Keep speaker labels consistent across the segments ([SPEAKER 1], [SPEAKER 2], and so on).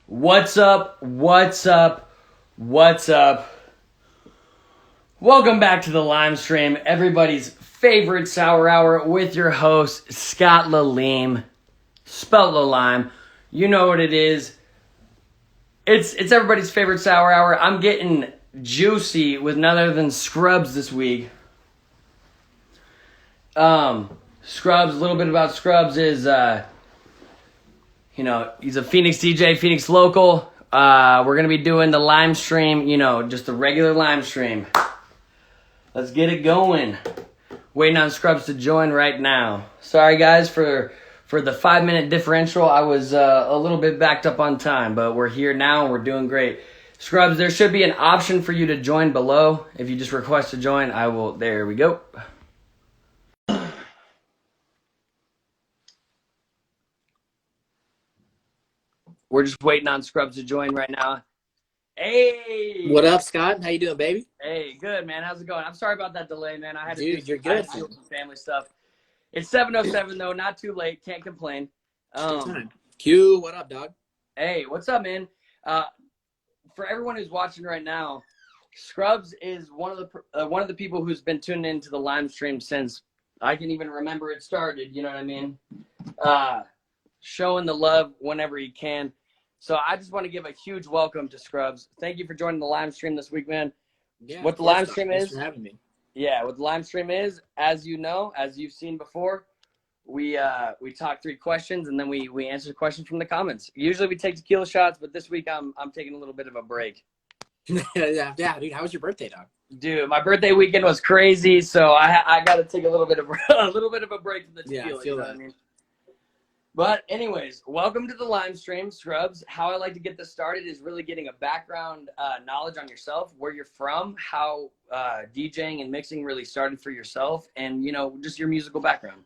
[SPEAKER 1] What's up? What's up? What's up? Welcome back to the Lime Stream, everybody's favorite sour hour with your host, Scott Lalime, spelled Lalime. You know what it is. It's everybody's favorite sour hour. I'm getting juicy with none other than Scrubs this week. Scrubs, a little bit about Scrubs is, he's a Phoenix DJ, Phoenix local. We're going to be doing the Lime Stream, just the regular Lime Stream. Let's get it going. Waiting on Scrubs to join right now. Sorry, guys, for the 5-minute differential. I was a little bit backed up on time, but we're here now and we're doing great. Scrubs, there should be an option for you to join below. If you just request to join, I will. There we go. We're just waiting on Scrubs to join right now. Hey!
[SPEAKER 2] What up, Scott? How you doing, baby?
[SPEAKER 1] Hey, good, man. How's it going? I'm sorry about that delay, man. I had to
[SPEAKER 2] Dude, you're good.
[SPEAKER 1] deal with some family stuff. It's 7:07 though, not too late. Can't complain.
[SPEAKER 2] Q, what up, dog?
[SPEAKER 1] Hey, what's up, man? For everyone who's watching right now, Scrubs is one of the people who's been tuning into the Lime Stream since I can even remember it started. You know what I mean? Showing the love whenever he can. So I just want to give a huge welcome to Scrubs. Thank you for joining the Lime Stream this week, man.
[SPEAKER 2] Yeah,
[SPEAKER 1] what the Lime Stream is?
[SPEAKER 2] Thanks for having me.
[SPEAKER 1] Yeah, what the Lime Stream is, as you know, as you've seen before, we talk 3 questions and then we answer questions from the comments. Usually we take tequila shots, but this week I'm taking a little bit of a break.
[SPEAKER 2] yeah, dude. How was your birthday, dog?
[SPEAKER 1] Dude, my birthday weekend was crazy, so I got to take a little bit of a break from the tequila.
[SPEAKER 2] Yeah, I feel that.
[SPEAKER 1] What I mean? But anyways, welcome to the Lime Stream, Scrubs. How I like to get this started is really getting a background knowledge on yourself, where you're from, how DJing and mixing really started for yourself, and just your musical background.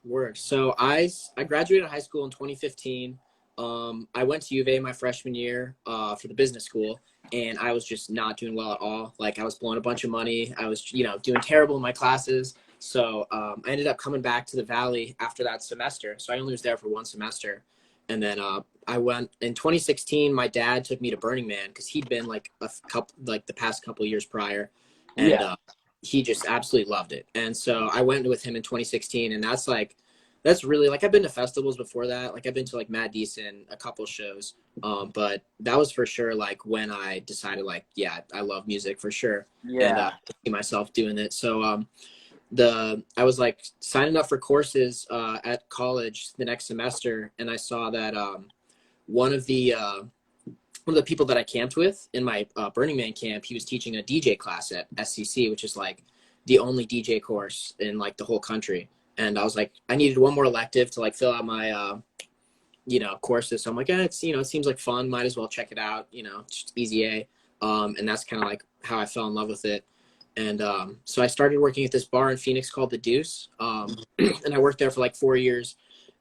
[SPEAKER 2] Word. So I graduated high school in 2015. I went to U of A my freshman year for the business school, and I was just not doing well at all. Like, I was blowing a bunch of money. I was doing terrible in my classes. So I ended up coming back to the Valley after that semester. So I only was there for 1 semester. And then I went in 2016. My dad took me to Burning Man because he'd been the past couple years prior. And he just absolutely loved it. And so I went with him in 2016. And that's really, I've been to festivals before that. I've been to Mad Decent, a couple shows. But that was for sure when I decided I love music for sure.
[SPEAKER 1] Yeah.
[SPEAKER 2] And I see myself doing it. So I was signing up for courses at college the next semester, and I saw that one of the people that I camped with in my Burning Man camp, he was teaching a DJ class at SCC, which is the only DJ course in the whole country. And I was I needed one more elective to fill out my courses. So I'm it seems fun, might as well check it out. Just easy A. And that's kind of how I fell in love with it. And so I started working at this bar in Phoenix called The Deuce, and I worked there for 4 years.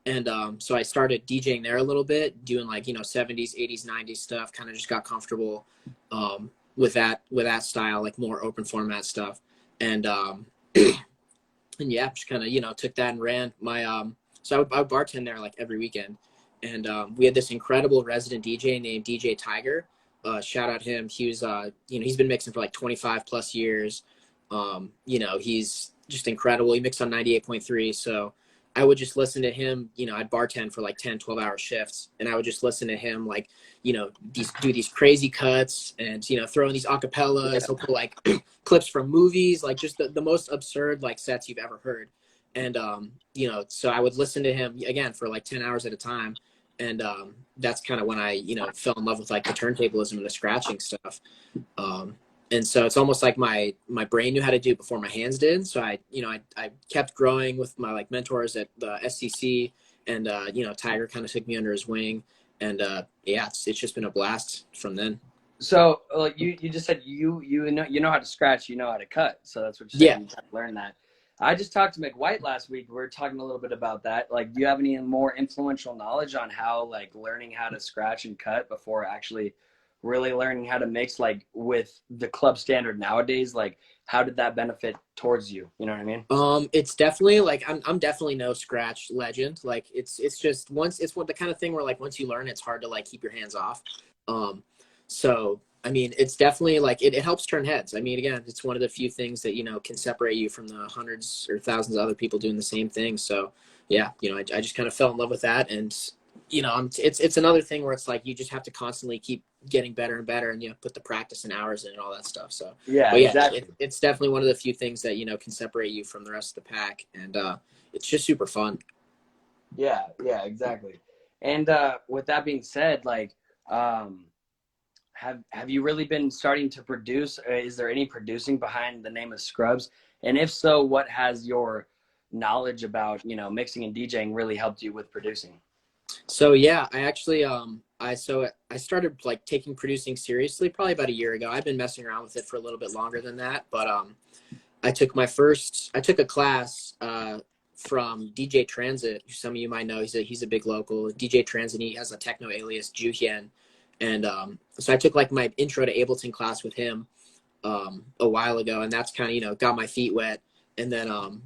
[SPEAKER 2] And so I started DJing there a little bit, doing 70s, 80s, 90s stuff. Kind of just got comfortable with that style, more open format stuff. And and yeah, just kind of took that and ran my. So I would bartend there every weekend, and we had this incredible resident DJ named DJ Tiger. Shout out him. He was, he's been mixing for 25 plus years. He's just incredible. He mixed on 98.3. So I would just listen to him, I'd bartend for 10, 12 hour shifts. And I would just listen to him, do these crazy cuts and, throw in these acapellas. He'll pull clips from movies, just the most absurd, sets you've ever heard. And, so I would listen to him again for 10 hours at a time. And that's kind of when I, fell in love with the turntablism and the scratching stuff. And so it's almost my brain knew how to do it before my hands did. So I kept growing with my mentors at the SCC, and Tiger kind of took me under his wing, and it's just been a blast from then.
[SPEAKER 1] So you just said you know how to scratch, you know how to cut. So that's what you said.
[SPEAKER 2] Yeah.
[SPEAKER 1] You have to learn that. I just talked to McWhite last week. We were talking a little bit about that. Do you have any more influential knowledge on how learning how to scratch and cut before actually really learning how to mix, like with the club standard nowadays? Like, how did that benefit towards you? You know what I mean?
[SPEAKER 2] It's definitely like I'm definitely no scratch legend. Like it's just once it's what the kind of thing where like once you learn, it's hard to like keep your hands off. So I mean, it's definitely like it helps turn heads. I mean, again, it's one of the few things that can separate you from the hundreds or thousands of other people doing the same thing. So yeah, I just kind of fell in love with that, and it's another thing where it's like you just have to constantly keep getting better and better, and put the practice and hours in and all that stuff. So
[SPEAKER 1] Yeah,
[SPEAKER 2] but yeah,
[SPEAKER 1] exactly.
[SPEAKER 2] it's definitely one of the few things that can separate you from the rest of the pack, and it's just super fun.
[SPEAKER 1] Yeah, exactly. And with that being said, like, have you really been starting to produce? Is there any producing behind the name of Scrubs? And if so, what has your knowledge about mixing and DJing really helped you with producing?
[SPEAKER 2] So yeah, I actually I started like taking producing seriously probably about a year ago. I've been messing around with it for a little bit longer than that, but I took a class from DJ Transit, who some of you might know. He's a big local DJ Transit. He has a techno alias Juhien, and so I took like my intro to Ableton class with him a while ago, and that's kind of got my feet wet. And then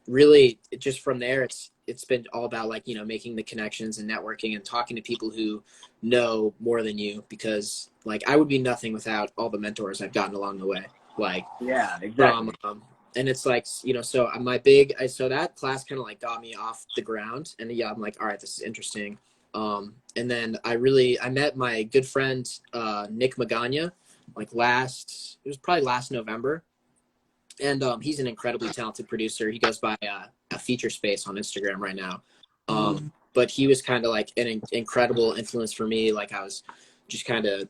[SPEAKER 2] really just from there, it's been all about like making the connections and networking and talking to people who know more than you, because like I would be nothing without all the mentors I've gotten along the way. Like
[SPEAKER 1] Yeah, exactly.
[SPEAKER 2] and it's like so that class kind of like got me off the ground, and yeah, I'm like, all right, this is interesting. And then I met my good friend Nick Magana like it was probably last November, and he's an incredibly talented producer. He goes by a Feature Space on Instagram right now. But he was kind of like an incredible influence for me. Like I was just kind of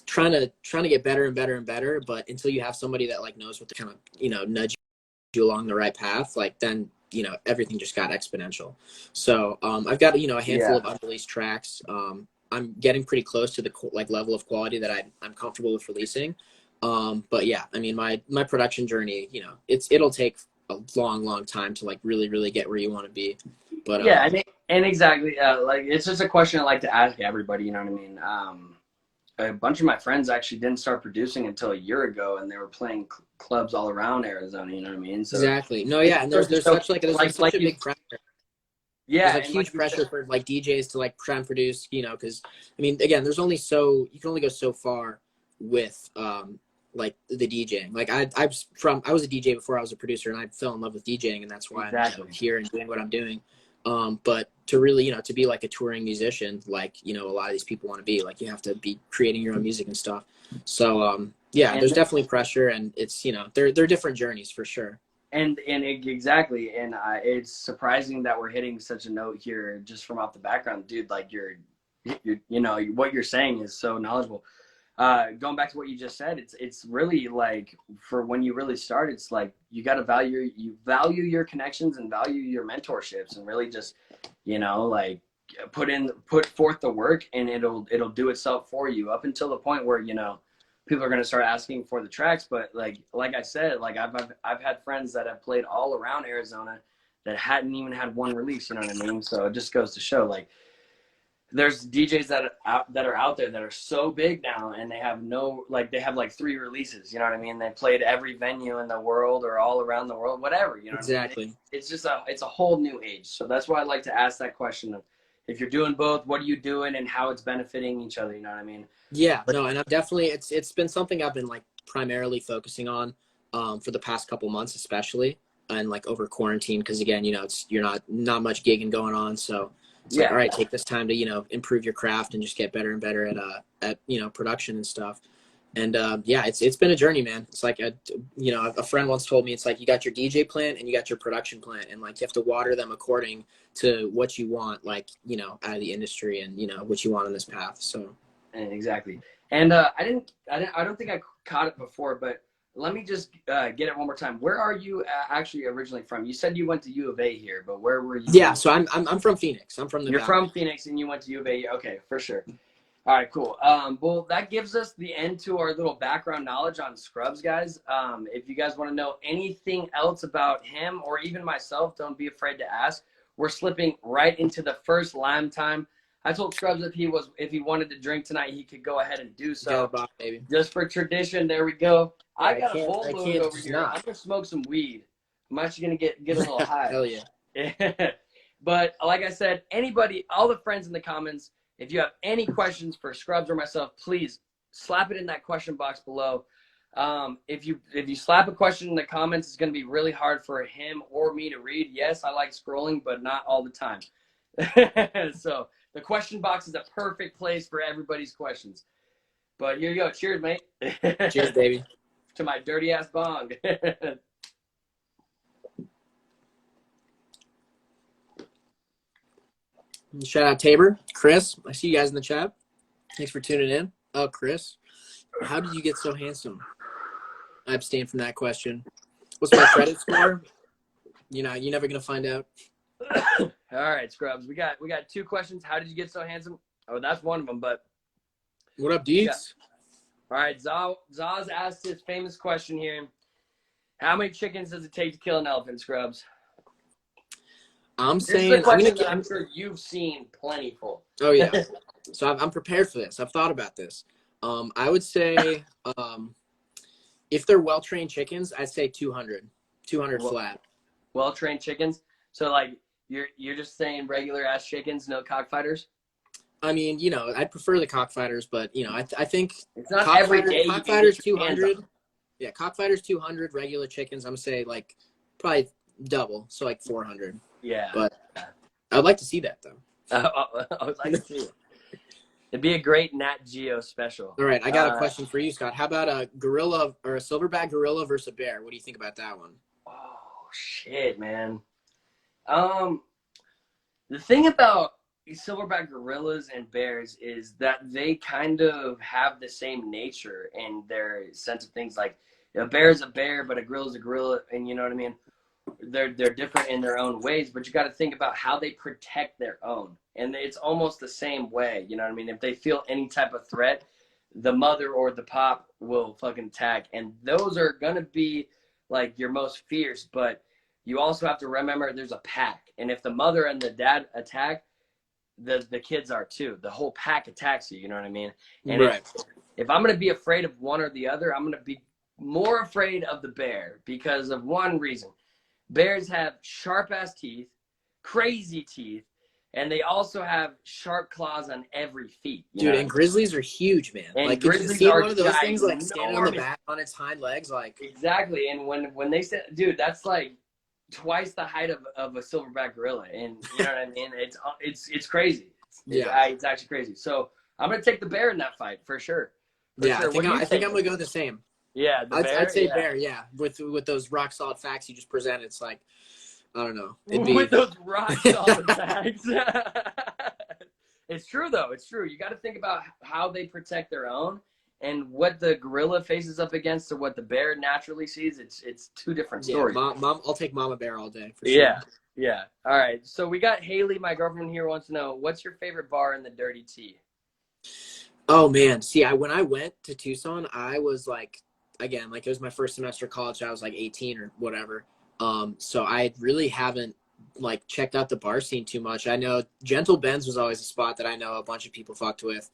[SPEAKER 2] trying to get better and better and better, but until you have somebody that like knows what to kind of nudge you along the right path, like then everything just got exponential. So I've got a handful of unreleased tracks. I'm getting pretty close to the like level of quality that I'm comfortable with releasing. But yeah, I mean my production journey, it'll take a long time to like really get where you want to be. But
[SPEAKER 1] yeah, and exactly, like it's just a question I like to ask everybody. You know what I mean? A bunch of my friends actually didn't start producing until a year ago, and they were playing clubs all around Arizona. You know what I mean? So
[SPEAKER 2] exactly. No, yeah, and there's such a big pressure.
[SPEAKER 1] Yeah,
[SPEAKER 2] there's like huge pressure for like DJs to like try and produce, because I mean, again, you can only go so far with like the DJing. Like I was a DJ before I was a producer, and I fell in love with DJing, and that's why I'm here and doing what I'm doing. But to really, to be like a touring musician, like, a lot of these people want to be, like, you have to be creating your own music and stuff. So, yeah, there's definitely pressure, and it's, they're different journeys for sure.
[SPEAKER 1] Exactly. And it's surprising that we're hitting such a note here just from off the background, dude. Like you're what you're saying is so knowledgeable. Going back to what you just said, it's really like for when you really start, it's like you got to value your connections and value your mentorships, and really just like put forth the work, and it'll do itself for you up until the point where people are going to start asking for the tracks. But like I said, like I've had friends that have played all around Arizona that hadn't even had one release. You know what I mean? So it just goes to show, like, there's DJs that are out there that are so big now, and they have they have like 3 releases. You know what I mean? They played every venue in the world or all around the world, whatever. You know
[SPEAKER 2] exactly.
[SPEAKER 1] What I mean? It's just it's a whole new age. So that's why I like to ask that question of, if you're doing both, what are you doing and how it's benefiting each other? You know what I mean?
[SPEAKER 2] Yeah, no, and I've definitely it's been something I've been like primarily focusing on for the past couple months, especially, and like over quarantine, because again, you're not much gigging going on, so it's like, all right, take this time to improve your craft and just get better and better at production and stuff. And yeah, it's been a journey, man. It's like a friend once told me, it's like you got your DJ plant and you got your production plant, and like you have to water them according to what you want, like out of the industry, and what you want on this path. So
[SPEAKER 1] exactly. And I don't think I caught it before, but let me just get it one more time. Where are you actually originally from? You said you went to U of A here, but where were you?
[SPEAKER 2] Yeah, so I'm from Phoenix. I'm from the
[SPEAKER 1] You're
[SPEAKER 2] Valley.
[SPEAKER 1] from Phoenix, and you went to U of A. Okay, for sure. All right, cool. Well, that gives us the end to our little background knowledge on Scrubs, guys. If you guys want to know anything else about him or even myself, don't be afraid to ask. We're slipping right into the first Lime Time. I told Scrubs if he wanted to drink tonight, he could go ahead and do so.
[SPEAKER 2] Go, baby.
[SPEAKER 1] Just for tradition, there we go.
[SPEAKER 2] Yeah,
[SPEAKER 1] I got a full moon over here.
[SPEAKER 2] Not.
[SPEAKER 1] I'm gonna smoke some weed. I'm actually gonna get a little high.
[SPEAKER 2] Hell yeah.
[SPEAKER 1] But like I said, anybody, all the friends in the comments, if you have any questions for Scrubs or myself, please slap it in that question box below. If you slap a question in the comments, it's going to be really hard for him or me to read. Yes, I like scrolling, but not all the time. So the question box is a perfect place for everybody's questions. But here you go. Cheers, mate.
[SPEAKER 2] Cheers, baby.
[SPEAKER 1] To my dirty ass bong.
[SPEAKER 2] Shout out Tabor, Chris. I see you guys in the chat. Thanks for tuning in. Oh, Chris, how did you get so handsome? I abstain from that question. What's my credit score? You're never gonna find out.
[SPEAKER 1] All right, Scrubs. We got 2 questions. How did you get so handsome? Oh, that's one of them. But
[SPEAKER 2] what up, Deeds?
[SPEAKER 1] All right, Zaz asked his famous question here. How many chickens does it take to kill an elephant, Scrubs?
[SPEAKER 2] I'm
[SPEAKER 1] This is
[SPEAKER 2] saying
[SPEAKER 1] a question I'm sure you've seen plentiful.
[SPEAKER 2] Oh yeah. So I'm prepared for this. I've thought about this. I would say if they're well-trained chickens, I'd say 200 flat.
[SPEAKER 1] Well-trained chickens. So like you're just saying regular ass chickens, no cockfighters?
[SPEAKER 2] I mean, I'd prefer the cockfighters, but I think
[SPEAKER 1] it's not every day.
[SPEAKER 2] Cockfighters 200. Yeah, cockfighters 200, regular chickens, I'm gonna say like probably double, so like 400.
[SPEAKER 1] Yeah.
[SPEAKER 2] But I'd like to see that though.
[SPEAKER 1] I would like to see it. It'd be a great Nat Geo special.
[SPEAKER 2] All right, I got a question for you, Scott. How about a gorilla or a silverback gorilla versus a bear? What do you think about that one?
[SPEAKER 1] Oh shit, man. The thing about silverback gorillas and bears is that they kind of have the same nature in their sense of things. Like a bear is a bear, but a gorilla is a gorilla, and you know what I mean? They're different in their own ways, but you got to think about how they protect their own. And it's almost the same way, you know what I mean? If they feel any type of threat, the mother or the pop will fucking attack. And those are going to be like your most fierce, but you also have to remember there's a pack. And if the mother and the dad attack, the kids are too. The whole pack attacks you, you know what I mean? And
[SPEAKER 2] right.
[SPEAKER 1] If I'm going to be afraid of one or the other, I'm going to be more afraid of the bear because of one reason. Bears have sharp-ass teeth, crazy teeth, and they also have sharp claws on every feet.
[SPEAKER 2] Dude, and grizzlies are huge, man.
[SPEAKER 1] And
[SPEAKER 2] like,
[SPEAKER 1] grizzlies
[SPEAKER 2] you see
[SPEAKER 1] are
[SPEAKER 2] one of those things like
[SPEAKER 1] ginormous.
[SPEAKER 2] standing on the back on its hind legs, like
[SPEAKER 1] exactly. And when they say, dude, that's like twice the height of a silverback gorilla, and you know what I mean? It's crazy. It's actually crazy. So I'm gonna take the bear in that fight for sure.
[SPEAKER 2] I think I'm gonna go the same.
[SPEAKER 1] Yeah,
[SPEAKER 2] I'd say bear. Yeah, with those rock solid facts you just presented, it's like I don't know.
[SPEAKER 1] With those rock solid facts. It's true though. It's true. You got to think about how they protect their own and what the gorilla faces up against or what the bear naturally sees. It's 2 different stories.
[SPEAKER 2] Yeah, mom, I'll take Mama Bear all day for sure.
[SPEAKER 1] Yeah. All right. So we got Haley, my girlfriend here, wants to know what's your favorite bar in the Dirty T?
[SPEAKER 2] Oh man, see, when I went to Tucson, I was like, again, like it was my first semester of college. I was like 18 or whatever. So I really haven't like checked out the bar scene too much. I know Gentle Ben's was always a spot that I know a bunch of people fucked with.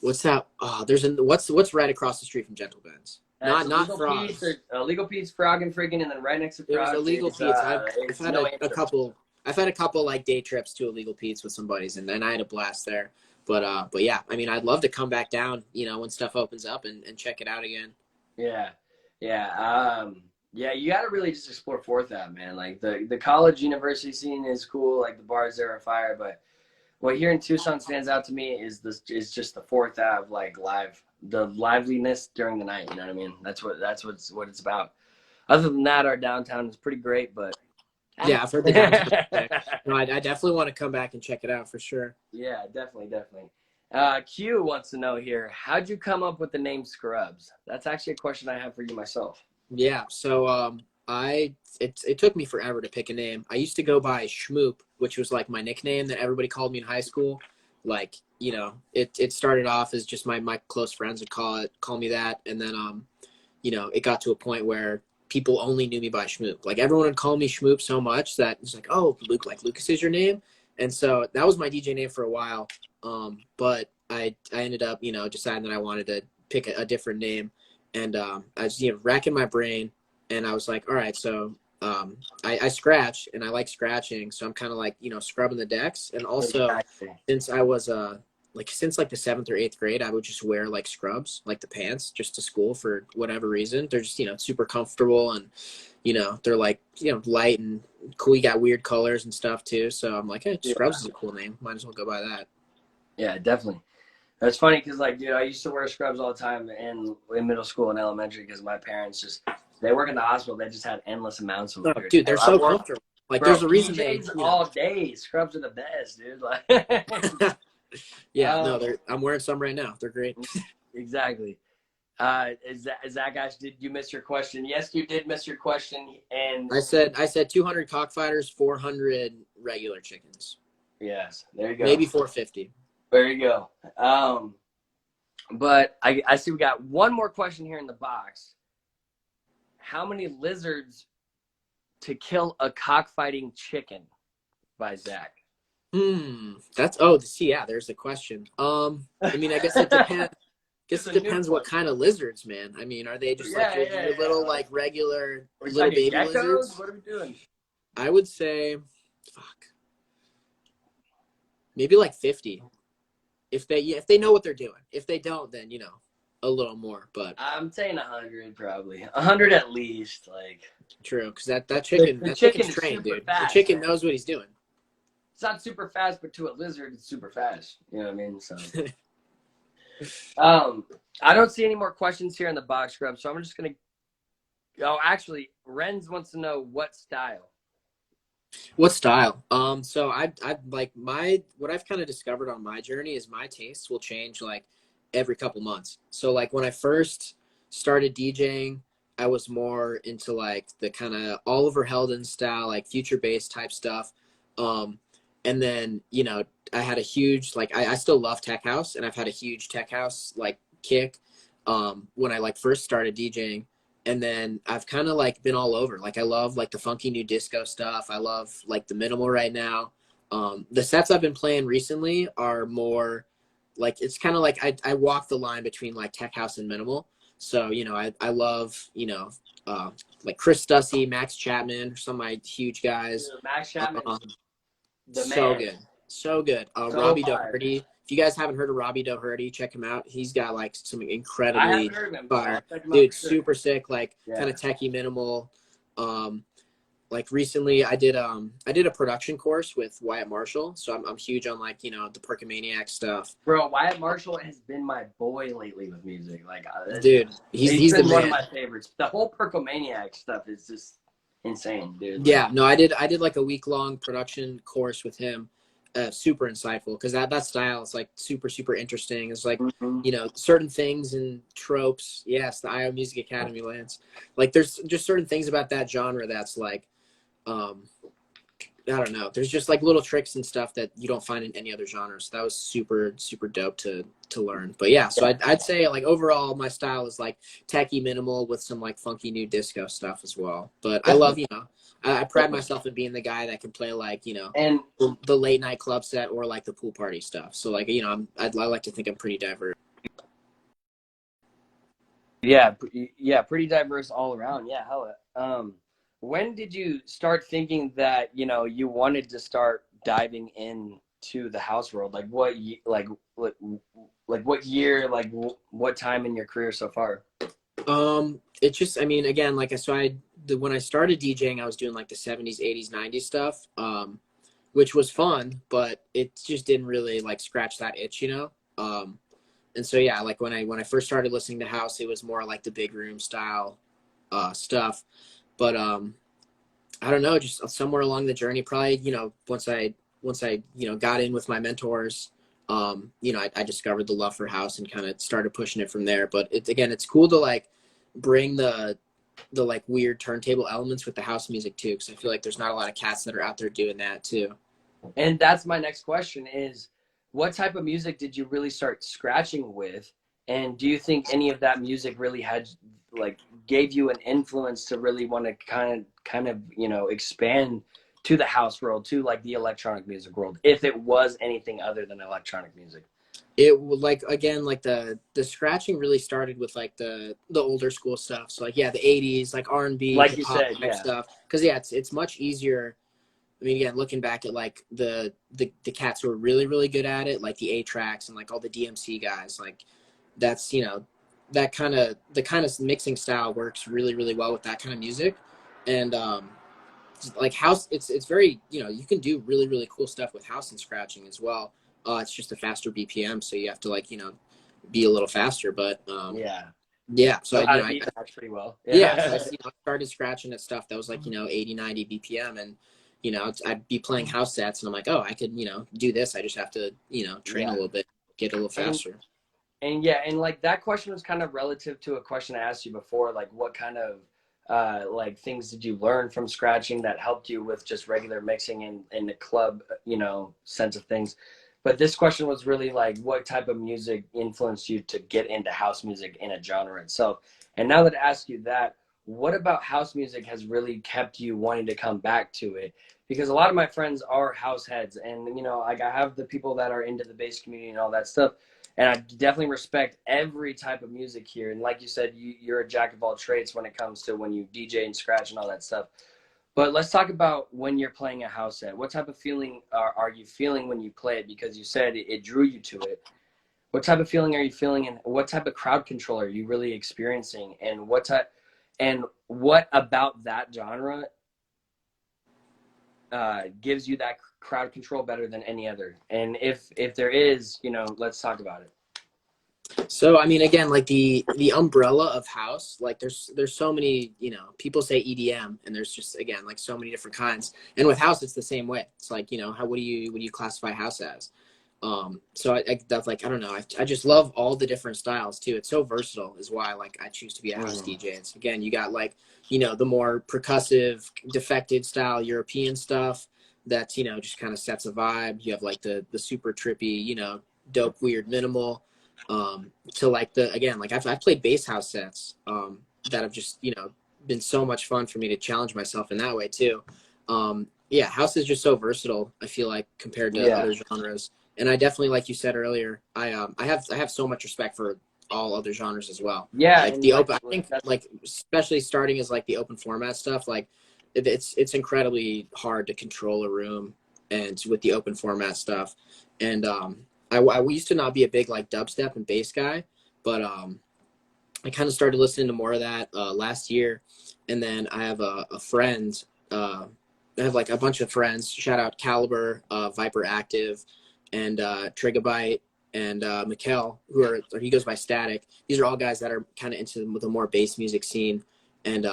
[SPEAKER 2] What's that? Oh, what's right across the street from Gentle Ben's? Not Frogs.
[SPEAKER 1] Legal Pete's, Frog and Freaking, and then right next to Frog.
[SPEAKER 2] There's a Legal Pete's. I've had a couple. I've had a couple like day trips to Illegal Pete's with some buddies, and I had a blast there. But yeah, I mean, I'd love to come back down, when stuff opens up and check it out again.
[SPEAKER 1] Yeah. You got to really just explore Fourth Ave, man. Like the college university scene is cool. Like the bars there are fire, but what here in Tucson stands out to me is just the Fourth Ave, like the liveliness during the night. You know what I mean? That's what it's about. Other than that, our downtown is pretty great, but
[SPEAKER 2] yeah, I've heard the downtown. No, I definitely want to come back and check it out for sure. Yeah,
[SPEAKER 1] definitely. Q wants to know here, how'd you come up with the name Scrubs? That's actually a question I have for you myself.
[SPEAKER 2] Yeah, so it took me forever to pick a name. I used to go by Schmoop, which was like my nickname that everybody called me in high school. Like, it started off as just my close friends would call me that, and then it got to a point where people only knew me by Schmoop. Like everyone would call me Schmoop so much that it's like, oh, Luke, like Lucas is your name. And so that was my DJ name for a while. But I ended up, you know, deciding that I wanted to pick a different name. And I was, you know, racking my brain, and I was like, all right, so I scratch, and I like scratching. So I'm kind of like, you know, scrubbing the decks. And also, since I was since like the 7th or 8th grade, I would just wear like scrubs, like the pants, just to school for whatever reason. They're just, you know, super comfortable, and, you know, they're like, you know, light and cool. You got weird colors and stuff too. So I'm like, hey, scrubs is a cool name. Might as well go by that.
[SPEAKER 1] Yeah, definitely. That's funny because, like, dude, I used to wear scrubs all the time in middle school and elementary because my parents they work in the hospital. They just had endless amounts of them.
[SPEAKER 2] Oh, dude, they're so comfortable. Like,
[SPEAKER 1] bro,
[SPEAKER 2] there's a reason
[SPEAKER 1] PJs
[SPEAKER 2] they,
[SPEAKER 1] all day. Scrubs are the best, dude. Like,
[SPEAKER 2] yeah, no, I'm wearing some right now. They're great.
[SPEAKER 1] Exactly. Is that guys? Did you miss your question? Yes, you did miss your question. And
[SPEAKER 2] I said 200 cockfighters, 400 regular chickens.
[SPEAKER 1] Yes, there you go.
[SPEAKER 2] Maybe 450.
[SPEAKER 1] There you go. But I see we got one more question here in the box. How many lizards to kill a cockfighting chicken? By Zach.
[SPEAKER 2] There's the question. I mean, I guess it depends. It depends what kind of lizards, man. I mean, are they just your little like regular little baby
[SPEAKER 1] geckos?
[SPEAKER 2] lizards?
[SPEAKER 1] What are we doing?
[SPEAKER 2] I would say, maybe like 50. If they know what they're doing. If they don't, then, you know, a little more. But
[SPEAKER 1] I'm saying 100 probably. 100 at least. Like,
[SPEAKER 2] true, because that chicken's trained, dude.
[SPEAKER 1] Fast,
[SPEAKER 2] the chicken knows what he's doing.
[SPEAKER 1] It's not super fast, but to a lizard, it's super fast. You know what I mean? So, I don't see any more questions here in the box, Scrub. So I'm just gonna. Oh, actually, Renz wants to know what style.
[SPEAKER 2] What style? So I like what I've kind of discovered on my journey is my tastes will change like every couple months. So like when I first started DJing, I was more into like the kind of Oliver Heldens style, like future bass type stuff. And then, you know, I had a huge, like, I still love tech house, and I've had a huge tech house like kick when I like first started DJing. And then I've kind of like been all over. Like I love like the funky new disco stuff. I love like the minimal right now. The sets I've been playing recently are more like, it's kind of like I walk the line between like tech house and minimal. So, you know, I love, you know, like Chris Stussy, Max Chapman, some of my huge guys.
[SPEAKER 1] Yeah, Max Chapman,
[SPEAKER 2] so good. Robbie Doherty. If you guys haven't heard of Robbie Doherty, check him out. He's got like some incredibly fire, dude, super sick, like kind of techie minimal. Like recently I did a production course with Wyatt Marshall, so I'm huge on like, you know, the Percomaniac stuff.
[SPEAKER 1] Bro, Wyatt Marshall has been my boy lately with music. Like,
[SPEAKER 2] dude, he's
[SPEAKER 1] been
[SPEAKER 2] the
[SPEAKER 1] one
[SPEAKER 2] man.
[SPEAKER 1] of my favorites. The whole Percomaniac stuff is just insane, dude.
[SPEAKER 2] Yeah, no, I did like a week-long production course with him. Super insightful, because that style is like super interesting. It's like, you know, certain things and tropes. Yes, the IO Music Academy lands. Like there's just certain things about that genre that's like, I don't know. There's just like little tricks and stuff that you don't find in any other genre. So that was super dope to learn. But yeah, so I'd say like overall my style is like techie minimal with some like funky new disco stuff as well. But I love, you know, I pride myself in being the guy that can play like, you know,
[SPEAKER 1] and
[SPEAKER 2] the late night club set or like the pool party stuff. So like, you know, I like to think I'm pretty diverse.
[SPEAKER 1] Yeah, pretty diverse all around. Yeah, hell. When did you start thinking that, you know, you wanted to start diving into the house world? Like what year, like what time in your career so far?
[SPEAKER 2] It just, I mean, again, like when I started DJing, I was doing like the 70s, 80s, 90s stuff, which was fun, but it just didn't really like scratch that itch, you know? And so, yeah, like when I first started listening to house, it was more like the big room style, stuff. But, I don't know, just somewhere along the journey, probably, you know, once I, you know, got in with my mentors, you know, I discovered the love for house and kind of started pushing it from there. But it's cool to like bring the like weird turntable elements with the house music too, because I feel like there's not a lot of cats that are out there doing that too.
[SPEAKER 1] And that's my next question is, what type of music did you really start scratching with? And do you think any of that music really had like gave you an influence to really want to kind of, you know, expand to the house world, to like the electronic music world, if it was anything other than electronic music?
[SPEAKER 2] It like, again, like the scratching really started with like the older school stuff. So like, yeah, the 80s, like R&B,
[SPEAKER 1] Like
[SPEAKER 2] hip
[SPEAKER 1] you
[SPEAKER 2] hop
[SPEAKER 1] said,
[SPEAKER 2] type
[SPEAKER 1] yeah.
[SPEAKER 2] stuff. Cause yeah, it's much easier. I mean, again, looking back at like the cats who are really, really good at it, like the A-Tracks and like all the DMC guys, like that's, that the kind of mixing style works really, really well with that kind of music. And like house, it's very, you can do really, really cool stuff with house and scratching as well. It's just a faster BPM, so you have to like, be a little faster. But
[SPEAKER 1] Yeah.
[SPEAKER 2] yeah, so
[SPEAKER 1] Know how to beat that pretty well.
[SPEAKER 2] yeah, so I started scratching at stuff that was like 80, 90 BPM, and I'd be playing house sets, and I'm like, oh, I could do this. I just have to train a little bit, get a little faster.
[SPEAKER 1] And yeah, and like that question was kind of relative to a question I asked you before, like what kind of like things did you learn from scratching that helped you with just regular mixing in the club, sense of things. But this question was really like, what type of music influenced you to get into house music in a genre itself? And now that I ask you that, what about house music has really kept you wanting to come back to it? Because a lot of my friends are house heads, and like I have the people that are into the bass community and all that stuff. And I definitely respect every type of music here. And like you said, you're a jack of all trades when it comes to when you DJ and scratch and all that stuff. But let's talk about when you're playing a house set. What type of feeling are you feeling when you play it? Because you said it drew you to it. What type of feeling are you feeling, and what type of crowd control are you really experiencing? And what about that genre gives you that crowd control better than any other? And if there is, let's talk about it.
[SPEAKER 2] So I mean, again, like the umbrella of house, like there's so many, people say EDM, and there's just, again, like so many different kinds. And with house, it's the same way. It's like, what do you classify house as? So that's like, I don't know. I just love all the different styles too. It's so versatile is why like I choose to be a house DJ. It's, again, you got like, the more percussive, defected style European stuff that's, just kind of sets a vibe. You have like the super trippy, dope, weird, minimal, to like again, like I've played bass house sets, that have just, been so much fun for me to challenge myself in that way too. Yeah, house is just so versatile, I feel like, compared to other genres. And I definitely, like you said earlier, I have so much respect for all other genres as well.
[SPEAKER 1] Yeah,
[SPEAKER 2] like the open, I think, like especially starting as like the open format stuff, like it's incredibly hard to control a room, and with the open format stuff. And I used to not be a big like dubstep and bass guy, but I kind of started listening to more of that last year. And then I have a friend. I have like a bunch of friends. Shout out Caliber, Viper Active, and Trigabyte, and Mikkel, he goes by Static. These are all guys that are kind of into the more bass music scene, and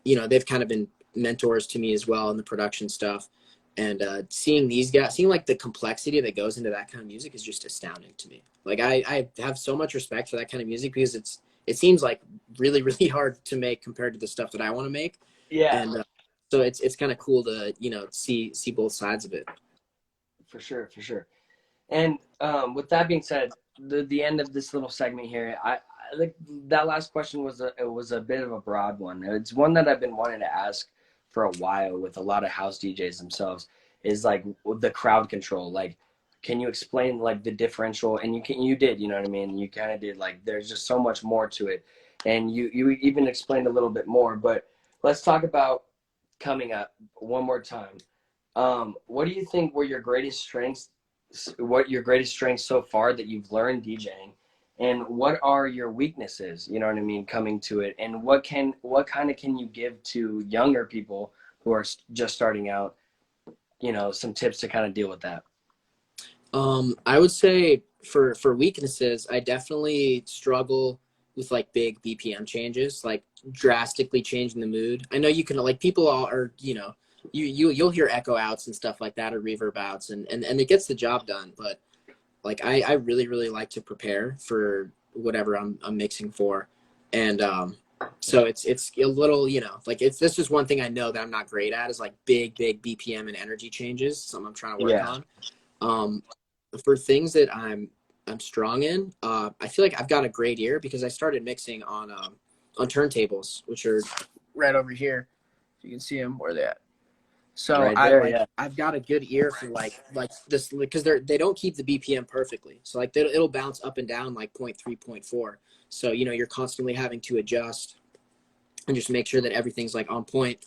[SPEAKER 2] they've kind of been mentors to me as well in the production stuff. And seeing these guys, seeing like the complexity that goes into that kind of music is just astounding to me. Like I have so much respect for that kind of music, because it seems like really, really hard to make compared to the stuff that I want to make.
[SPEAKER 1] Yeah.
[SPEAKER 2] And so it's kind of cool to see both sides of it.
[SPEAKER 1] For sure. And with that being said, the end of this little segment here, I think that last question was a bit of a broad one. It's one that I've been wanting to ask for a while with a lot of house DJs themselves, is like the crowd control. Like, can you explain like the differential? And you did, you know what I mean? You kind of did. Like, there's just so much more to it, and you even explained a little bit more. But let's talk about coming up one more time. What do you think were your greatest strengths? What your greatest strengths so far that you've learned DJing, and what are your weaknesses, you know what I mean, coming to it? And what kind of can you give to younger people who are just starting out, some tips to kind of deal with that?
[SPEAKER 2] I would say for weaknesses, I definitely struggle with like big BPM changes, like drastically changing the mood. I know you can, like, people are, you'll hear echo outs and stuff like that, or reverb outs, and it gets the job done. But like I really, really like to prepare for whatever I'm mixing for. And so it's a little, like that's just one thing I know that I'm not great at, is like big BPM and energy changes. Something I'm trying to work on. For things that I'm strong in, I feel like I've got a great ear, because I started mixing on turntables, which are right over here. You can see them where they're at. So
[SPEAKER 1] Right there, yeah.
[SPEAKER 2] I've got a good ear for like this, because they don't keep the BPM perfectly. So like it'll bounce up and down like 0.3, 0.4. So, you know, you're constantly having to adjust and just make sure that everything's like on point.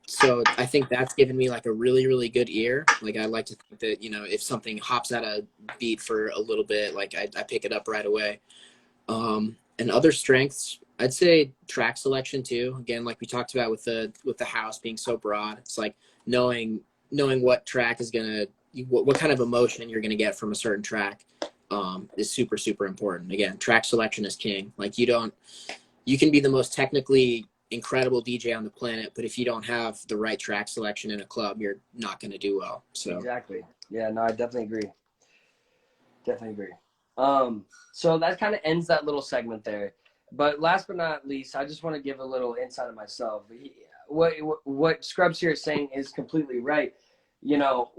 [SPEAKER 2] So I think that's given me like a really, really good ear. Like I like to think that, you know, if something hops out a beat for a little bit, like I pick it up right away. And other strengths, I'd say track selection too. Again, like we talked about with the house being so broad, it's like knowing what track is gonna, what kind of emotion you're gonna get from a certain track, is super, super important. Again, track selection is king. Like you can be the most technically incredible DJ on the planet, but if you don't have the right track selection in a club, you're not gonna do well. So
[SPEAKER 1] exactly. Yeah, no, I definitely agree. Definitely agree. So that kind of ends that little segment there. But last but not least, I just want to give a little insight of myself. What Scrubs here is saying is completely right. You know,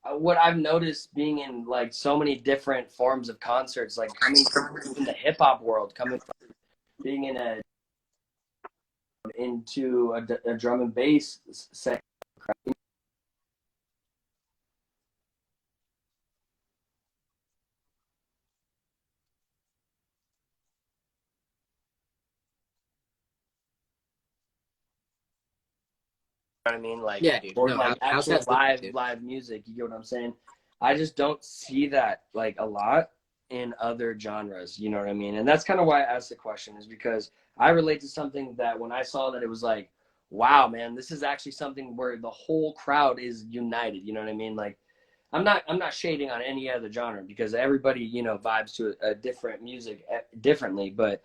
[SPEAKER 1] what I've noticed being in like so many different forms of concerts, like coming from in the hip hop world, coming from being into a drum and bass section. You know what I mean? Like,
[SPEAKER 2] yeah, dude.
[SPEAKER 1] or
[SPEAKER 2] No,
[SPEAKER 1] like
[SPEAKER 2] house
[SPEAKER 1] actual
[SPEAKER 2] has
[SPEAKER 1] live music. You get what I'm saying? I just don't see that like a lot in other genres. You know what I mean? And that's kind of why I asked the question, is because I relate to something that when I saw that, it was like, wow, man, this is actually something where the whole crowd is united. You know what I mean? Like, I'm not shading on any other genre, because everybody, you know, vibes to a different music differently, but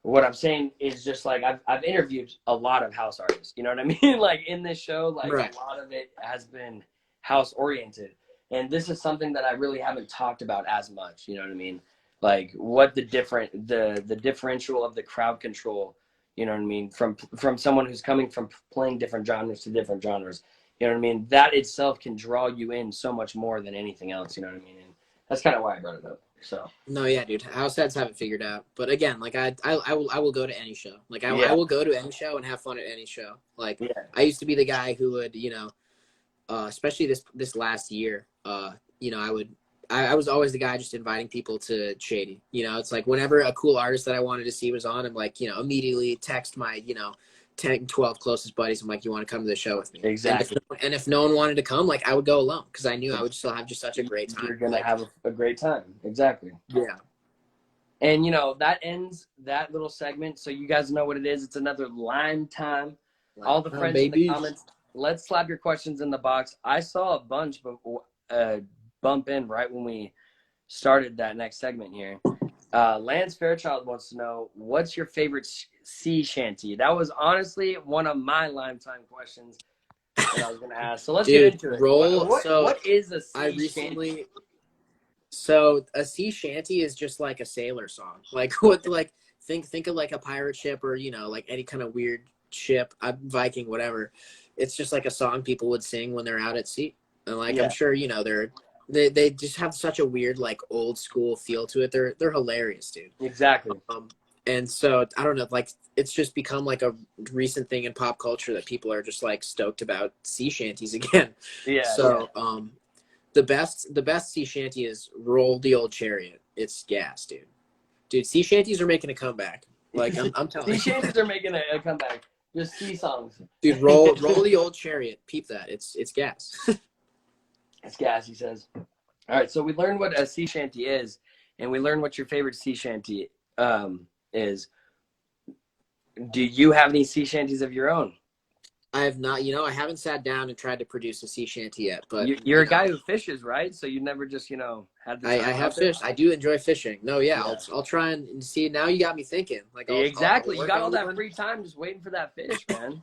[SPEAKER 1] what I'm saying is just like I've interviewed a lot of house artists, you know what I mean? Like in this show, like
[SPEAKER 2] Right.
[SPEAKER 1] a lot of it has been house oriented. And this is something that I really haven't talked about as much, you know what I mean? Like what the differential of the crowd control, you know what I mean, from someone who's coming from playing different genres to different genres. You know what I mean? That itself can draw you in so much more than anything else, you know what I mean? And that's kind of why I brought it up. So
[SPEAKER 2] No, yeah, dude. House heads haven't figured out. But again, like I will go to any show. Like I
[SPEAKER 1] yeah,
[SPEAKER 2] will go to any show and have fun at any show. Like
[SPEAKER 1] yeah,
[SPEAKER 2] I used to be the guy who would, you know, especially this last year, you know, I was always the guy just inviting people to Shady. You know, it's like whenever a cool artist that I wanted to see was on, I'm like, you know, immediately text my, you know, 10, 12 closest buddies. I'm like, you want to come to the show with me?
[SPEAKER 1] exactly.
[SPEAKER 2] And if no one wanted to come, like I would go alone, because I knew I would still have just such a great time.
[SPEAKER 1] You're gonna
[SPEAKER 2] like,
[SPEAKER 1] have a great time. Exactly.
[SPEAKER 2] yeah.
[SPEAKER 1] And you know, that ends that little segment. So you guys know what it is. It's another lime time. All the friends in the comments, let's slap your questions in the box. I saw a bunch bump in right when we started that next segment here. Lance Fairchild wants to know, what's your favorite sea shanty? That was honestly one of my lime time questions that I was going to ask. So let's get into it. What is a sea shanty?
[SPEAKER 2] So a sea shanty is just like a sailor song. Like what? Like think of like a pirate ship, or you know, like any kind of weird ship, Viking, whatever. It's just like a song people would sing when they're out at sea. And like
[SPEAKER 1] Yeah.
[SPEAKER 2] I'm sure you know they just have such a weird like old school feel to it. They're hilarious, dude.
[SPEAKER 1] Exactly.
[SPEAKER 2] And so I don't know, like it's just become like a recent thing in pop culture that people are just like stoked about sea shanties again.
[SPEAKER 1] Yeah.
[SPEAKER 2] So the best sea shanty is Roll the Old Chariot. It's gas, dude. Dude, sea shanties are making a comeback. Like I'm telling you.
[SPEAKER 1] Sea shanties are making a comeback. Just sea songs.
[SPEAKER 2] Dude, roll the Old Chariot. Peep that. It's gas.
[SPEAKER 1] It's gas, he says. All right, so we learned what a sea shanty is, and we learned what your favorite sea shanty is. Do you have any sea shanties of your own?
[SPEAKER 2] I have not. You know, I haven't sat down and tried to produce a sea shanty yet. But
[SPEAKER 1] you're a guy who fishes, right? So you never just, you know, had this.
[SPEAKER 2] I have fished. I do enjoy fishing. No, yeah. I'll try and see. Now you got me thinking. Like
[SPEAKER 1] exactly, you got all that free time just waiting for that fish, man.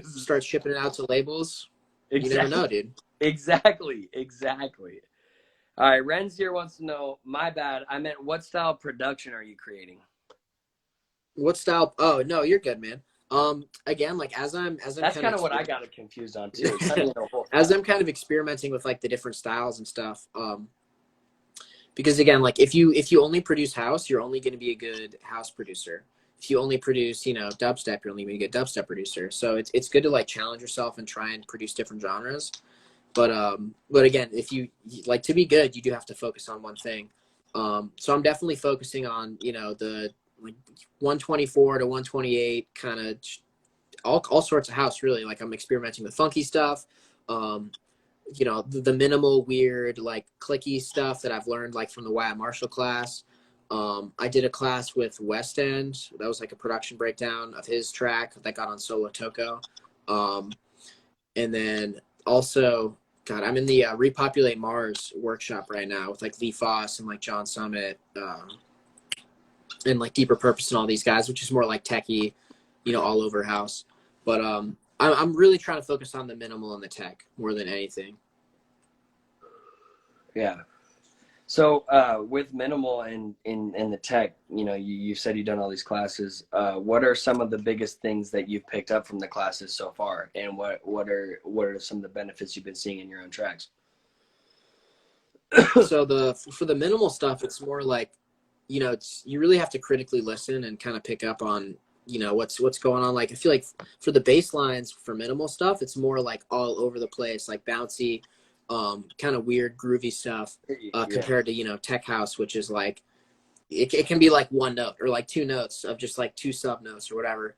[SPEAKER 2] Start shipping it out to labels.
[SPEAKER 1] Exactly.
[SPEAKER 2] You never know, dude.
[SPEAKER 1] Exactly. All right, Renz here wants to know, my bad, I meant what style of production are you creating?
[SPEAKER 2] What style? Oh, no, you're good, man. Again, like as I'm
[SPEAKER 1] that's kind of what I got it confused on too.
[SPEAKER 2] As I'm kind of experimenting with like the different styles and stuff, because again, like if you only produce house, you're only going to be a good house producer. if you only produce, dubstep, you're only going to get dubstep producer. So it's good to like challenge yourself and try and produce different genres. But again, if you like to be good, you do have to focus on one thing. So I'm definitely focusing on, the like 124 to 128 kind of all sorts of house, really. Like I'm experimenting with funky stuff, the minimal, weird, like clicky stuff that I've learned like from the Wyatt Marshall class. I did a class with West End. That was like a production breakdown of his track that got on Solo Toko. And then also, God, I'm in the Repopulate Mars workshop right now with like Lee Foss and like John Summit, and like Deeper Purpose and all these guys, which is more like techie, all over house. But I'm really trying to focus on the minimal and the tech more than anything.
[SPEAKER 1] Yeah. So with minimal and in the tech, you said you've done all these classes. What are some of the biggest things that you've picked up from the classes so far, and what are some of the benefits you've been seeing in your own tracks?
[SPEAKER 2] So for the minimal stuff, it's more like, you really have to critically listen and kind of pick up on, what's going on. Like I feel like for the bass lines for minimal stuff, it's more like all over the place, like bouncy, kind of weird groovy stuff compared to tech house, which is like it can be like one note or like two notes of just like two sub notes or whatever.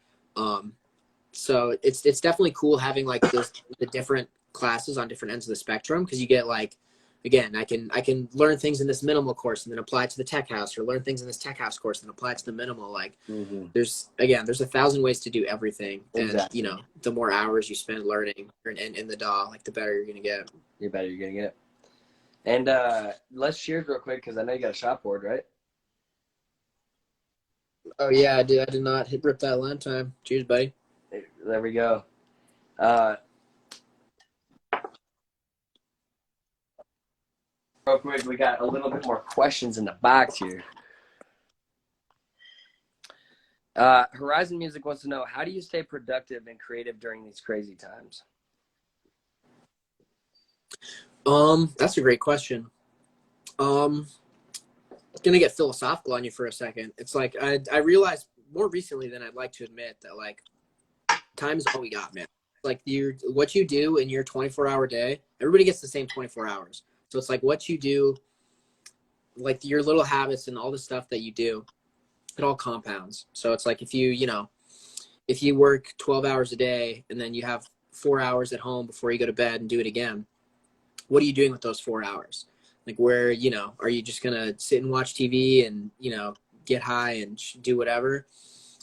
[SPEAKER 2] So it's definitely cool having like the different classes on different ends of the spectrum, because you get like, again, I can learn things in this minimal course and then apply it to the tech house, or learn things in this tech house course and apply it to the minimal. Like there's 1,000 ways to do everything.
[SPEAKER 1] Exactly.
[SPEAKER 2] And the more hours you spend learning in the DAW, like the better you're gonna get.
[SPEAKER 1] The better you're gonna get. And let's cheers real quick, because I know you got a shot board, right?
[SPEAKER 2] Oh yeah, I did not rip that last time. Cheers, buddy.
[SPEAKER 1] There we go. Real quick, we got a little bit more questions in the box here. Horizon Music wants to know, how do you stay productive and creative during these crazy times?
[SPEAKER 2] That's a great question. Gonna get philosophical on you for a second. It's like I realized more recently than I'd like to admit that like time is all we got, man. Like what you do in your 24-hour day, everybody gets the same 24 hours. So it's like what you do, like your little habits and all the stuff that you do, it all compounds. So it's like if you work 12 hours a day and then you have 4 hours at home before you go to bed and do it again, what are you doing with those 4 hours? Like where, are you just going to sit and watch TV and, get high and do whatever?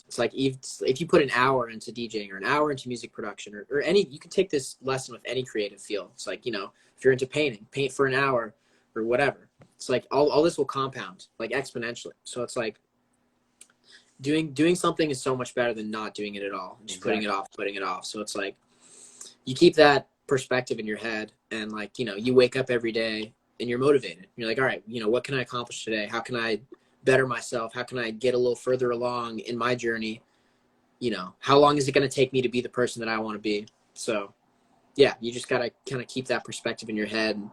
[SPEAKER 2] It's like if you put an hour into DJing or an hour into music production or any, you can take this lesson with any creative field. It's like, if you're into painting, paint for an hour or whatever. It's like all this will compound like exponentially. So it's like doing something is so much better than not doing it at all. Just putting it off. So it's like you keep that perspective in your head, and like, you wake up every day and you're motivated. You're like, all right, what can I accomplish today? How can I better myself? How can I get a little further along in my journey? How long is it going to take me to be the person that I want to be? So yeah, you just got to kind of keep that perspective in your head and,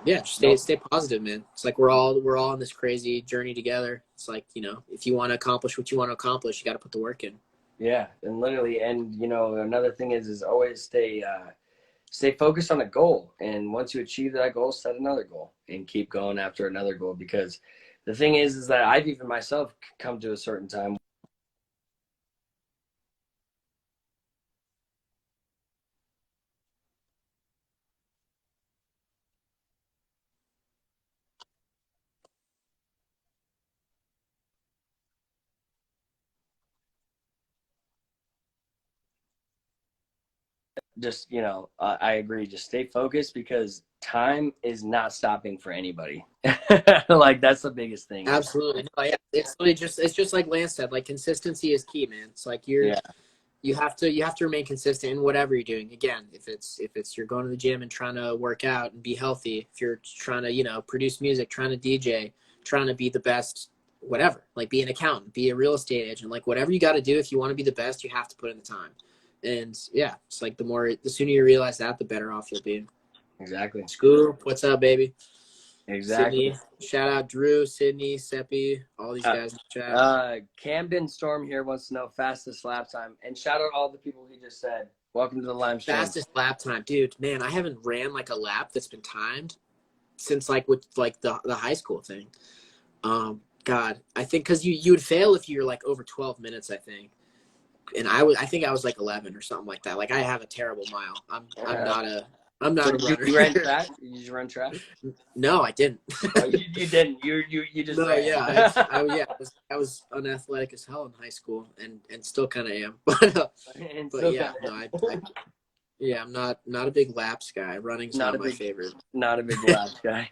[SPEAKER 2] just stay positive, man. It's like we're all on this crazy journey together. It's like, if you want to accomplish what you want to accomplish, you got to put the work in.
[SPEAKER 1] Yeah. And literally, and another thing is always stay focused on a goal. And once you achieve that goal, set another goal and keep going after another goal. Because the thing is that I've even myself come to a certain time just, I agree. Just stay focused, because time is not stopping for anybody. Like that's the biggest thing.
[SPEAKER 2] Absolutely. No, yeah. It's just like Lance said, like consistency is key, man. It's like you have to remain consistent in whatever you're doing. Again, if it's you're going to the gym and trying to work out and be healthy, if you're trying to, produce music, trying to DJ, trying to be the best, whatever, like be an accountant, be a real estate agent, like whatever you got to do, if you want to be the best, you have to put in the time. And yeah, it's like the sooner you realize that, the better off you'll be.
[SPEAKER 1] Exactly.
[SPEAKER 2] Scoop, what's up, baby?
[SPEAKER 1] Exactly.
[SPEAKER 2] Sydney. Shout out Drew, Sydney, Seppi, all these guys in the chat.
[SPEAKER 1] Camden Storm here wants to know fastest lap time. And shout out all the people he just said. Welcome to the live stream.
[SPEAKER 2] Fastest lap time. Dude, man, I haven't ran like a lap that's been timed since like with like the high school thing. God, I think because you would fail if you're like over 12 minutes, I think. And I think I was like 11 or something like that. Like I have a terrible mile. I'm not a runner.
[SPEAKER 1] You ran track? Did you run track?
[SPEAKER 2] No, I didn't.
[SPEAKER 1] Oh, you didn't. You just
[SPEAKER 2] no,
[SPEAKER 1] ran.
[SPEAKER 2] yeah, I was unathletic as hell in high school, and still kind of am. But yeah, no, I'm not a big laps guy. Running's not my favorite.
[SPEAKER 1] Not a big laps guy.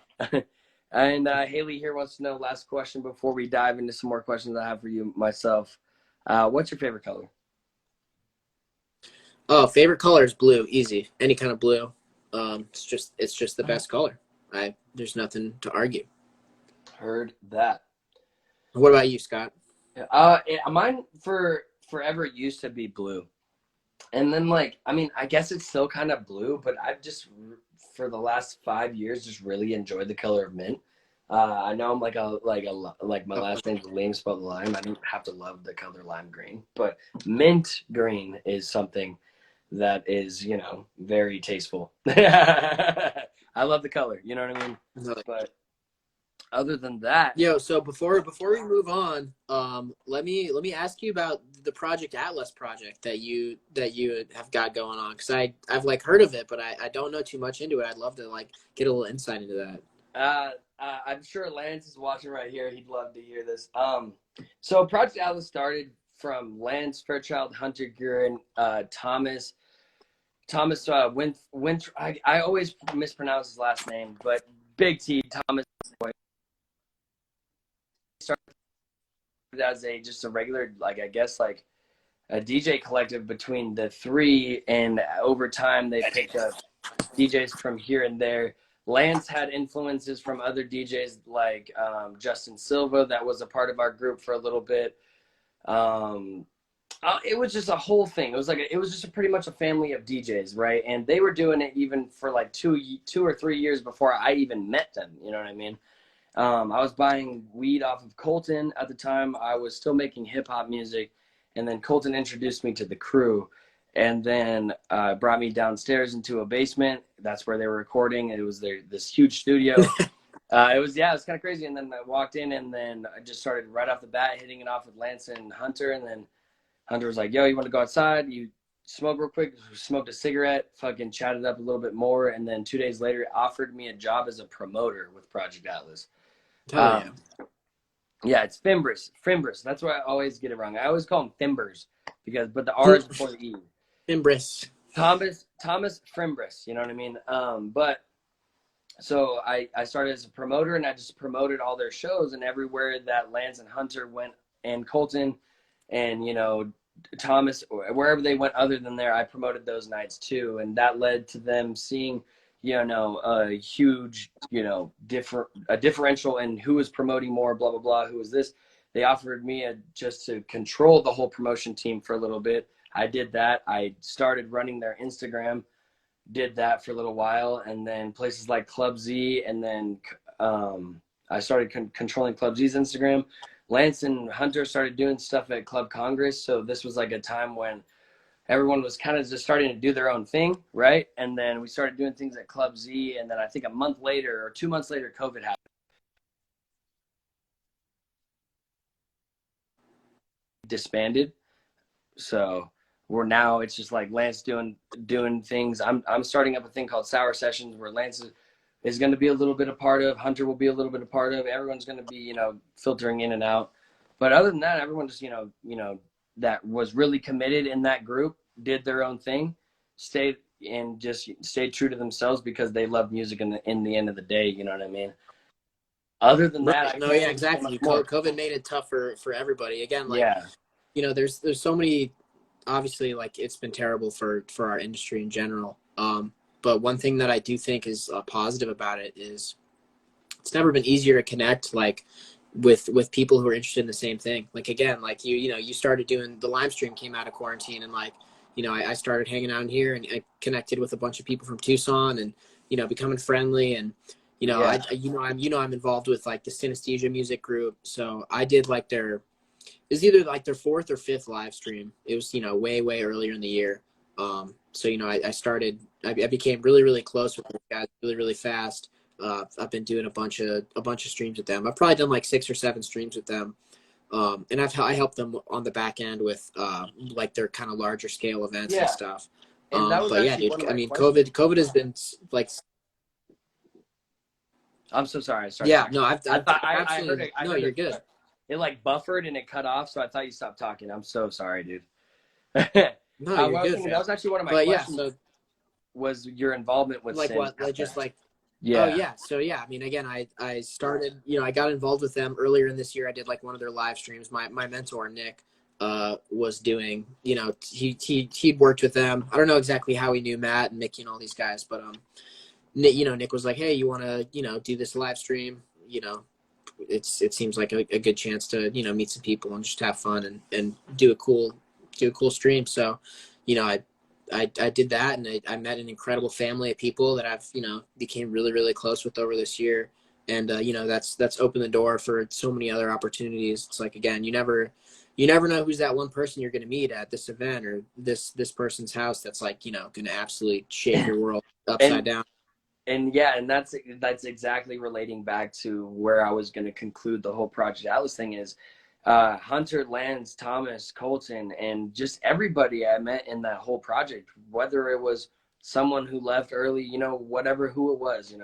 [SPEAKER 1] And Haley here wants to know, last question before we dive into some more questions I have for you myself. What's your favorite color?
[SPEAKER 2] Oh, favorite color is blue. Easy. Any kind of blue. It's just the best color. There's nothing to argue.
[SPEAKER 1] Heard that.
[SPEAKER 2] What about you, Scott?
[SPEAKER 1] Mine forever used to be blue. And then I guess it's still kind of blue, but I've just, for the last 5 years, just really enjoyed the color of mint. I know I'm like my last name's Liam, spelled lime. I don't have to love the color lime green, but mint green is something that is, very tasteful. I love the color, you know what I mean? But other than that,
[SPEAKER 2] so before we move on, let me ask you about the Project Atlas project that you have got going on, because I've like heard of it, but I don't know too much into it. I'd love to like get a little insight into that.
[SPEAKER 1] I'm sure Lance is watching right here. He'd love to hear this. So Project Atlas started from Lance, Fairchild, Hunter Guerin, Thomas I always mispronounce his last name, but Big T, Thomas. Started as just a regular, a DJ collective between the three, and over time they picked up DJs from here and there. Lance had influences from other DJs like Justin Silva, that was a part of our group for a little bit. It was just a whole thing. It was just pretty much a family of DJs, right? And they were doing it even for like 2 or 3 years before I even met them. You know what I mean? I was buying weed off of Colton at the time. I was still making hip hop music, and then Colton introduced me to the crew, and then brought me downstairs into a basement. That's where they were recording. It was this huge studio. It was kind of crazy. And then I walked in, and then I just started right off the bat hitting it off with Lance and Hunter. And then Hunter was like, "Yo, you want to go outside? You smoke real quick." Smoked a cigarette, fucking chatted up a little bit more, and then 2 days later offered me a job as a promoter with Project Atlas. Yeah, it's Fimbris. That's why I always get it wrong. I always call them Fimbers but the R is before the E.
[SPEAKER 2] Fimbris.
[SPEAKER 1] Thomas Fimbris, you know what I mean? But so I started as a promoter, and I just promoted all their shows, and everywhere that Lance and Hunter went, and Colton and, Thomas, wherever they went other than there, I promoted those nights too. And that led to them seeing, a huge, a differential in who was promoting more, blah, blah, blah, who was this. They offered me just to control the whole promotion team for a little bit. I did that. I started running their Instagram, did that for a little while, and then places like Club Z, and then I started controlling Club Z's Instagram. Lance and Hunter started doing stuff at Club Congress, so this was like a time when everyone was kind of just starting to do their own thing, right? And then we started doing things at Club Z, and then I think a month later or 2 months later, COVID happened. Disbanded. So it's just like Lance doing things. I'm starting up a thing called Sour Sessions, where Lance is going to be a little bit a part of, Hunter will be a little bit a part of, everyone's going to be, filtering in and out. But other than that, everyone just, that was really committed in that group, did their own thing, stayed true to themselves, because they love music in the end of the day, you know what I mean? Other than that,
[SPEAKER 2] exactly. COVID made it tough for everybody. Again, there's so many, obviously, it's been terrible for our industry in general. But one thing that I do think is positive about it is it's never been easier to connect with people who are interested in the same thing. You started doing the live stream, came out of quarantine, and I started hanging out in here, and I connected with a bunch of people from Tucson, and becoming friendly, and
[SPEAKER 1] Yeah.
[SPEAKER 2] I'm involved with like the synesthesia music group. So I did like it's either like their 4th or 5th live stream. It was, way earlier in the year. So, I became really, really close with these guys really, really fast. I've been doing a bunch of streams with them. I've probably done like 6 or 7 streams with them. And I helped them on the back end with like their kind of larger scale events and stuff.
[SPEAKER 1] And that was
[SPEAKER 2] But yeah,
[SPEAKER 1] actually
[SPEAKER 2] dude,
[SPEAKER 1] one of
[SPEAKER 2] I
[SPEAKER 1] my
[SPEAKER 2] mean,
[SPEAKER 1] questions.
[SPEAKER 2] COVID has been like,
[SPEAKER 1] I'm so sorry. I started
[SPEAKER 2] yeah,
[SPEAKER 1] talking.
[SPEAKER 2] no,
[SPEAKER 1] I thought I heard
[SPEAKER 2] absolutely,
[SPEAKER 1] it. I
[SPEAKER 2] no,
[SPEAKER 1] heard
[SPEAKER 2] you're
[SPEAKER 1] it.
[SPEAKER 2] good.
[SPEAKER 1] It like buffered and it cut off, so I thought you stopped talking. I'm so sorry, dude.
[SPEAKER 2] No, you're
[SPEAKER 1] What I was
[SPEAKER 2] good,
[SPEAKER 1] thinking,
[SPEAKER 2] fam.
[SPEAKER 1] that was actually one of my
[SPEAKER 2] But yeah,
[SPEAKER 1] questions.
[SPEAKER 2] so
[SPEAKER 1] Was your involvement with
[SPEAKER 2] like
[SPEAKER 1] Sin?
[SPEAKER 2] what, like just like,
[SPEAKER 1] Yeah.
[SPEAKER 2] oh yeah. So yeah, I mean, again, I started, I got involved with them earlier in this year. I did like one of their live streams. My mentor, Nick, was doing, he'd worked with them. I don't know exactly how he knew Matt and Mickey and all these guys, but, Nick was like, hey, you want to, do this live stream? It seems like a good chance to, meet some people and just have fun and do a cool stream. So, I did that, and I met an incredible family of people that I've, became really, really close with over this year. And, that's opened the door for so many other opportunities. It's like, again, you never know who's that one person you're going to meet at this event or this person's house that's like, going to absolutely shake your world upside down.
[SPEAKER 1] And yeah, and that's exactly relating back to where I was going to conclude the whole Project Atlas thing is Hunter, Lance, Thomas, Colton, and just everybody I met in that whole project, whether it was someone who left early, whatever, who it was,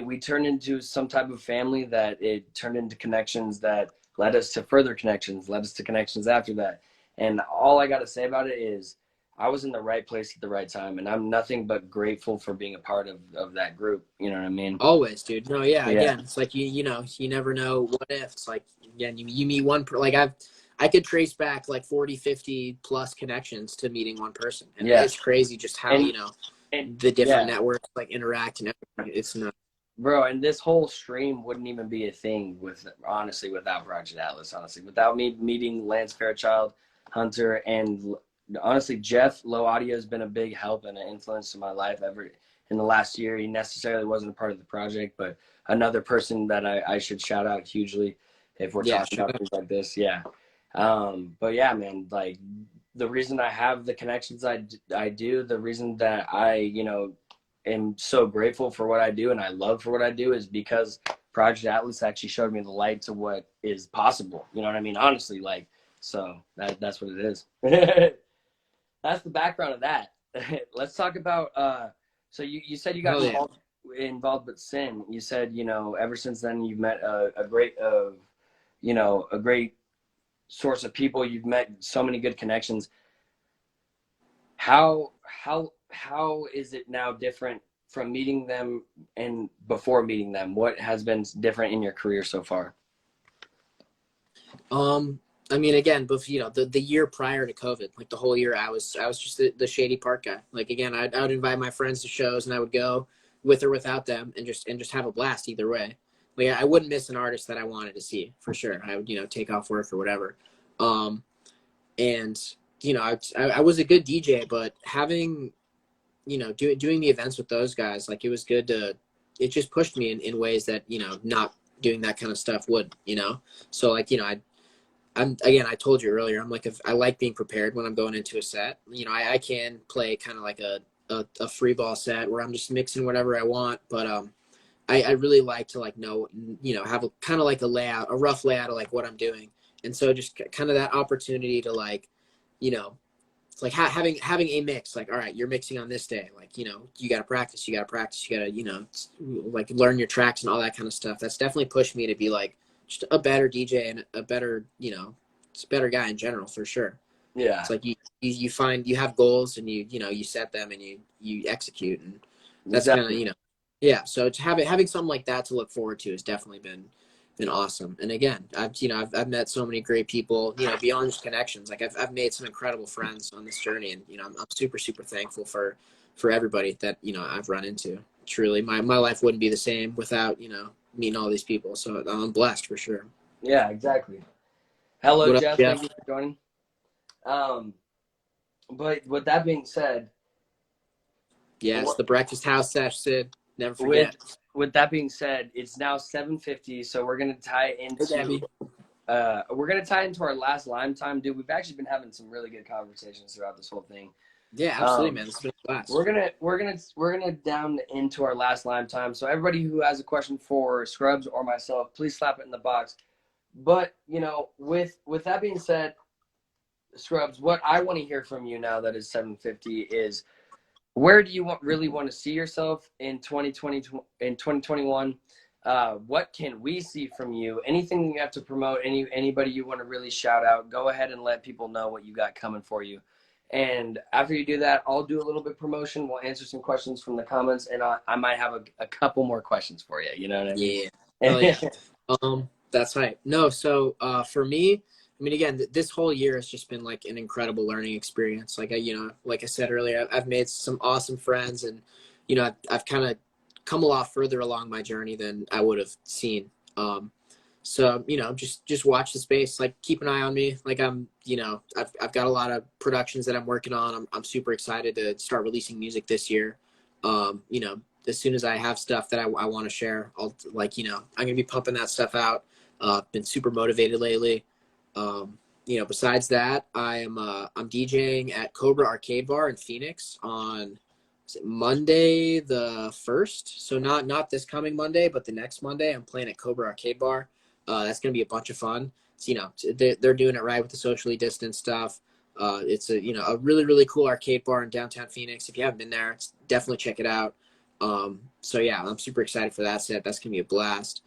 [SPEAKER 1] we turned into some type of family that it turned into connections that led us to further connections, led us to connections after that. And all I got to say about it is I was in the right place at the right time, and I'm nothing but grateful for being a part of that group. You know what I mean?
[SPEAKER 2] Always, dude. No, yeah. Again, it's like you never know what if. It's like, again, you meet one I could trace back like 40, 50 plus connections to meeting one person, and it's crazy just how
[SPEAKER 1] and
[SPEAKER 2] the different networks like interact and everything. It's not.
[SPEAKER 1] Bro, and this whole stream wouldn't even be a thing without Project Atlas, without me meeting Lance Fairchild, Hunter, and honestly, Jeff Low Audio has been a big help and an influence to my life in the last year. He necessarily wasn't a part of the project, but another person that I should shout out hugely if we're talking about things like this. Yeah. But yeah, man, like the reason I have the connections I do, the reason that I, am so grateful for what I do and I love for what I do is because Project Atlas actually showed me the light to what is possible. You know what I mean? Honestly, like, so that's what it is. That's the background of that. Let's talk about, so you said you got involved with Sin. You said, ever since then you've met a great source of people. You've met so many good connections. How is it now different from meeting them and before meeting them? What has been different in your career so far?
[SPEAKER 2] I mean, again, but the year prior to COVID, like the whole year, I was just the Shady Park guy. Like, again, I would invite my friends to shows, and I would go with or without them, and just have a blast either way. Like, I wouldn't miss an artist that I wanted to see for sure. I would take off work or whatever. And I was a good DJ, but having doing the events with those guys, like it was good it just pushed me in ways that not doing that kind of stuff would. So like I told you earlier, I'm like, I like being prepared when I'm going into a set. I can play kind of like a free ball set where I'm just mixing whatever I want. But I really like to like know, have a kind of like a rough layout of like what I'm doing. And so just kind of that opportunity to like, it's like having a mix, like, all right, you're mixing on this day. Like, you got to practice, you got to, like learn your tracks and all that kind of stuff. That's definitely pushed me to be like, just a better DJ and a better, it's a better guy in general for sure.
[SPEAKER 1] Yeah.
[SPEAKER 2] It's like you find you have goals and you set them and you execute, and that's kind of, yeah. So to having something like that to look forward to has definitely been awesome. And again, I've met so many great people, beyond just connections. Like I've made some incredible friends on this journey, and I'm super, super thankful for everybody that, I've run into. Truly, my life wouldn't be the same without, meeting all these people. So I'm blessed for sure.
[SPEAKER 1] Yeah, exactly. Hello, Jeff. Thank you for joining. But with that being said,
[SPEAKER 2] yes, the breakfast house sesh, Sid. Never forget.
[SPEAKER 1] with that being said, it's now 7:50, so we're gonna tie into our last Lime time, dude. We've actually been having some really good conversations throughout this whole thing.
[SPEAKER 2] Yeah, absolutely, man. This has been a blast.
[SPEAKER 1] We're gonna down into our last Lime time. So everybody who has a question for Scrubs or myself, please slap it in the box. But with that being said, Scrubs, what I want to hear from you now that it's 7:50 is, where do you really want to see yourself in 2020, in 2021? What can we see from you? Anything you have to promote, anybody you want to really shout out, go ahead and let people know what you got coming for you. And after you do that, I'll do a little bit of promotion. We'll answer some questions from the comments, and I might have a couple more questions for you. You know what I mean?
[SPEAKER 2] Yeah. Oh, yeah. That's right. No, so for me, I mean, again, this whole year has just been like an incredible learning experience. Like like I said earlier, I've made some awesome friends, and I've kind of come a lot further along my journey than I would have seen. So just watch the space, like keep an eye on me. Like I've got a lot of productions that I'm working on. I'm super excited to start releasing music this year. As soon as I have stuff that I want to share, I'm gonna be pumping that stuff out. Been super motivated lately. Besides that, I'm DJing at Cobra Arcade Bar in Phoenix on Monday the 1st. So not this coming Monday, but the next Monday I'm playing at Cobra Arcade Bar. That's going to be a bunch of fun. So, they're doing it right with the socially distanced stuff. It's a really, really cool arcade bar in downtown Phoenix. If you haven't been there, definitely check it out. So yeah, I'm super excited for that set. That's going to be a blast.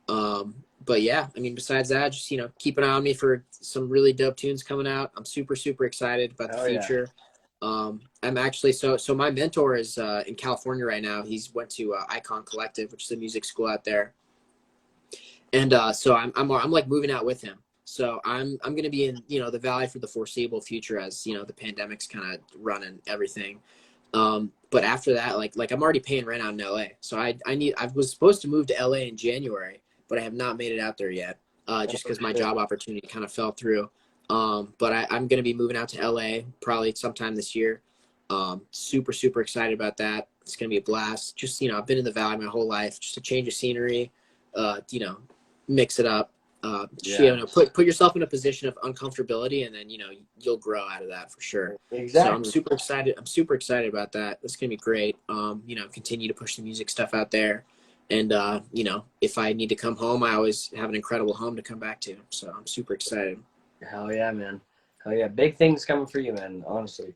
[SPEAKER 2] But yeah, I mean, besides that, just, keep an eye on me for some really dope tunes coming out. I'm super, super excited about the future. Yeah. I'm actually, so my mentor is, in California right now. He's went to, Icon Collective, which is a music school out there. And, so I'm like moving out with him. So I'm going to be in, the Valley for the foreseeable future as, the pandemic's kind of running everything. But after that, like I'm already paying rent out in LA. So I was supposed to move to LA in January, but I have not made it out there yet. Just because my job opportunity kind of fell through. But I'm going to be moving out to LA probably sometime this year. Super, super excited about that. It's going to be a blast. Just, I've been in the Valley my whole life, just a change of scenery, mix it up. Put yourself in a position of uncomfortability, and then you'll grow out of that for sure. Exactly. So I'm super excited about that. It's gonna be great. Continue to push the music stuff out there, and if I need to come home, I always have an incredible home to come back to. So I'm super excited.
[SPEAKER 1] Hell yeah, man. Hell yeah, big things coming for you, man. Honestly,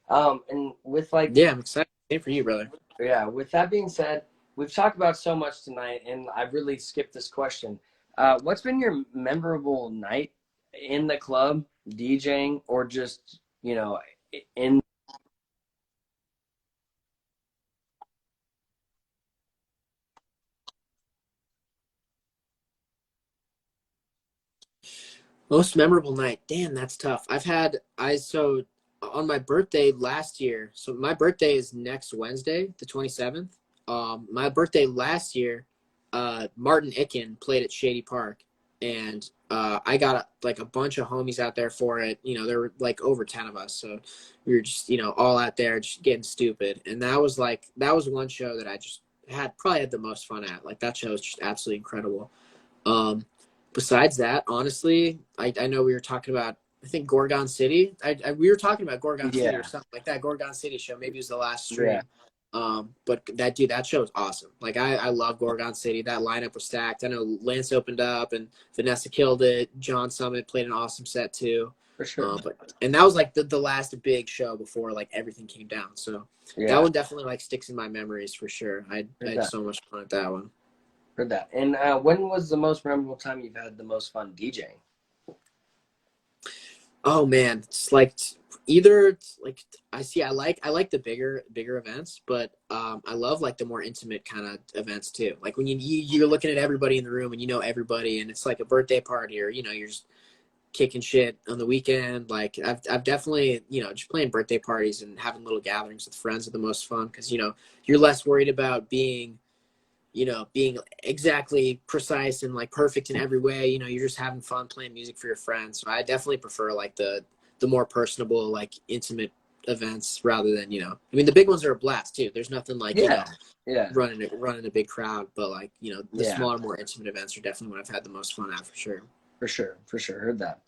[SPEAKER 1] and with I'm
[SPEAKER 2] excited. Same for you, brother.
[SPEAKER 1] Yeah. With that being said, we've talked about so much tonight, and I've really skipped this question. What's been your memorable night in the club, DJing, or just, in?
[SPEAKER 2] Most memorable night. Damn, that's tough. So on my birthday last year, so my birthday is next Wednesday, the 27th. My birthday last year, Martin Icken played at Shady Park, and I got like a bunch of homies out there for it. There were like over 10 of us, so we were just all out there just getting stupid. And that was one show that I just probably had the most fun at. Like, that show was just absolutely incredible. Besides that, honestly, I know we were talking about, I think, Gorgon City. We were talking about Gorgon City or something like that. Gorgon City show, maybe it was the last stream. Yeah. But that show is awesome. Like, I love Gorgon City. That lineup was stacked. I know Lance opened up and Vanessa killed it. John Summit played an awesome set too.
[SPEAKER 1] For sure.
[SPEAKER 2] And that was like the last big show before like everything came down. So that one definitely like sticks in my memories for sure. I had so much fun at that one.
[SPEAKER 1] Heard that. And when was the most memorable time you've had the most fun DJing?
[SPEAKER 2] Oh man, it's like either like I like the bigger events, but I love like the more intimate kind of events too. Like when you're looking at everybody in the room and everybody, and it's like a birthday party, or you're just kicking shit on the weekend. Like I've definitely just playing birthday parties and having little gatherings with friends are the most fun, because you're less worried about being exactly precise and like perfect in every way. You're just having fun playing music for your friends. So I definitely prefer like the more personable, like intimate events rather than, you know, I mean, the big ones are a blast too. There's nothing like, you know, running a big crowd, but like, you know, the smaller, more intimate events are definitely what I've had the most fun at, for sure.
[SPEAKER 1] For sure. Heard that.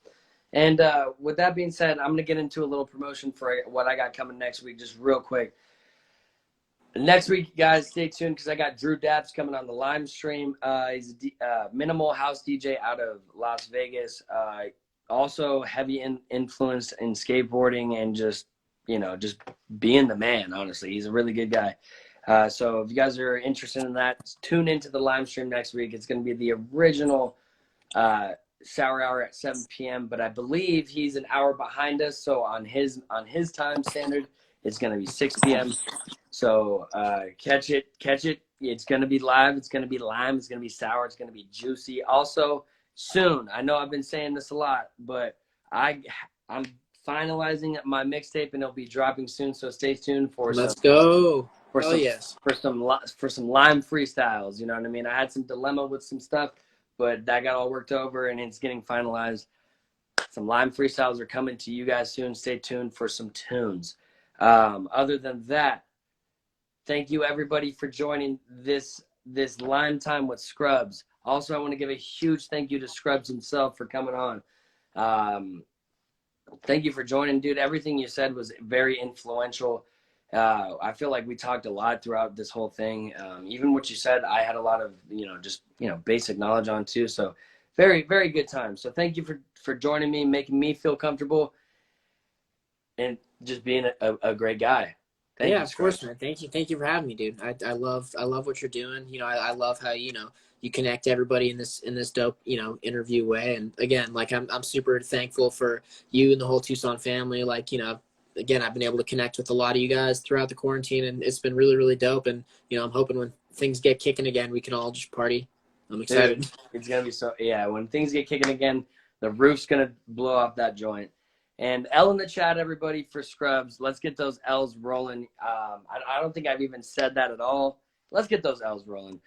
[SPEAKER 1] And with that being said, I'm going to get into a little promotion for what I got coming next week, just real quick. Next week, guys, stay tuned because I got Drew Daps coming on the live stream. He's a minimal house DJ out of Las Vegas. Also heavy influence in skateboarding and just, you know, just being the man, honestly. He's a really good guy. So if you guys are interested in that, tune into the live stream next week. It's going to be the original Sour Hour at 7 p.m., but I believe he's an hour behind us. So on his time standard, it's going to be 6 p.m. So catch it. It's going to be live. It's going to be lime. It's going to be sour. It's going to be juicy. Also, soon, I know I've been saying this a lot, but I'm finalizing my mixtape and it'll be dropping soon. So stay tuned for
[SPEAKER 2] some
[SPEAKER 1] lime freestyles. You know what I mean? I had some dilemma with some stuff, but that got all worked over and it's getting finalized. Some lime freestyles are coming to you guys soon. Stay tuned for some tunes. Other than that, thank you everybody for joining this Lime Time with Scrubs. Also, I want to give a huge thank you to Scrubs himself for coming on. Thank you for joining, dude. Everything you said was very influential. I feel like we talked a lot throughout this whole thing. Even what you said, I had a lot of, basic knowledge on too. So very, very good time. So thank you for joining me, making me feel comfortable and just being a great guy. Thank you,
[SPEAKER 2] of course, man. Thank you for having me, dude. I love what you're doing. You know, I love how, you connect everybody in this dope, interview way. And again, like I'm super thankful for you and the whole Tucson family. Like, again, I've been able to connect with a lot of you guys throughout the quarantine and it's been really, really dope. And, I'm hoping when things get kicking again, we can all just party. I'm excited.
[SPEAKER 1] Dude, it's going to be when things get kicking again, the roof's going to blow off that joint. And L in the chat, everybody, for Scrubs. Let's get those L's rolling. I don't think I've even said that at all. Let's get those L's rolling.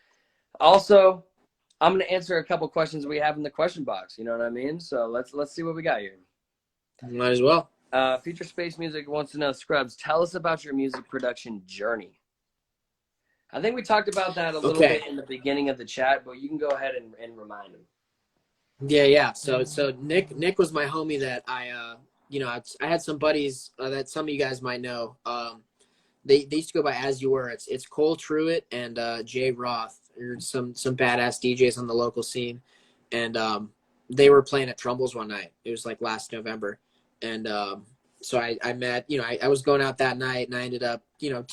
[SPEAKER 1] Also, I'm going to answer a couple questions we have in the question box. You know what I mean? So let's see what we got here.
[SPEAKER 2] Might as well.
[SPEAKER 1] Future Space Music wants to know, Scrubs, tell us about your music production journey. I think we talked about that a little bit in the beginning of the chat, but you can go ahead and remind him.
[SPEAKER 2] Yeah. So Nick was my homie that I had some buddies that some of you guys might know. They used to go by As You Were. It's Cole Truitt and Jay Roth. They're some badass DJs on the local scene, and they were playing at Trumbull's one night. It was like last November, and so I met. I was going out that night, and I ended up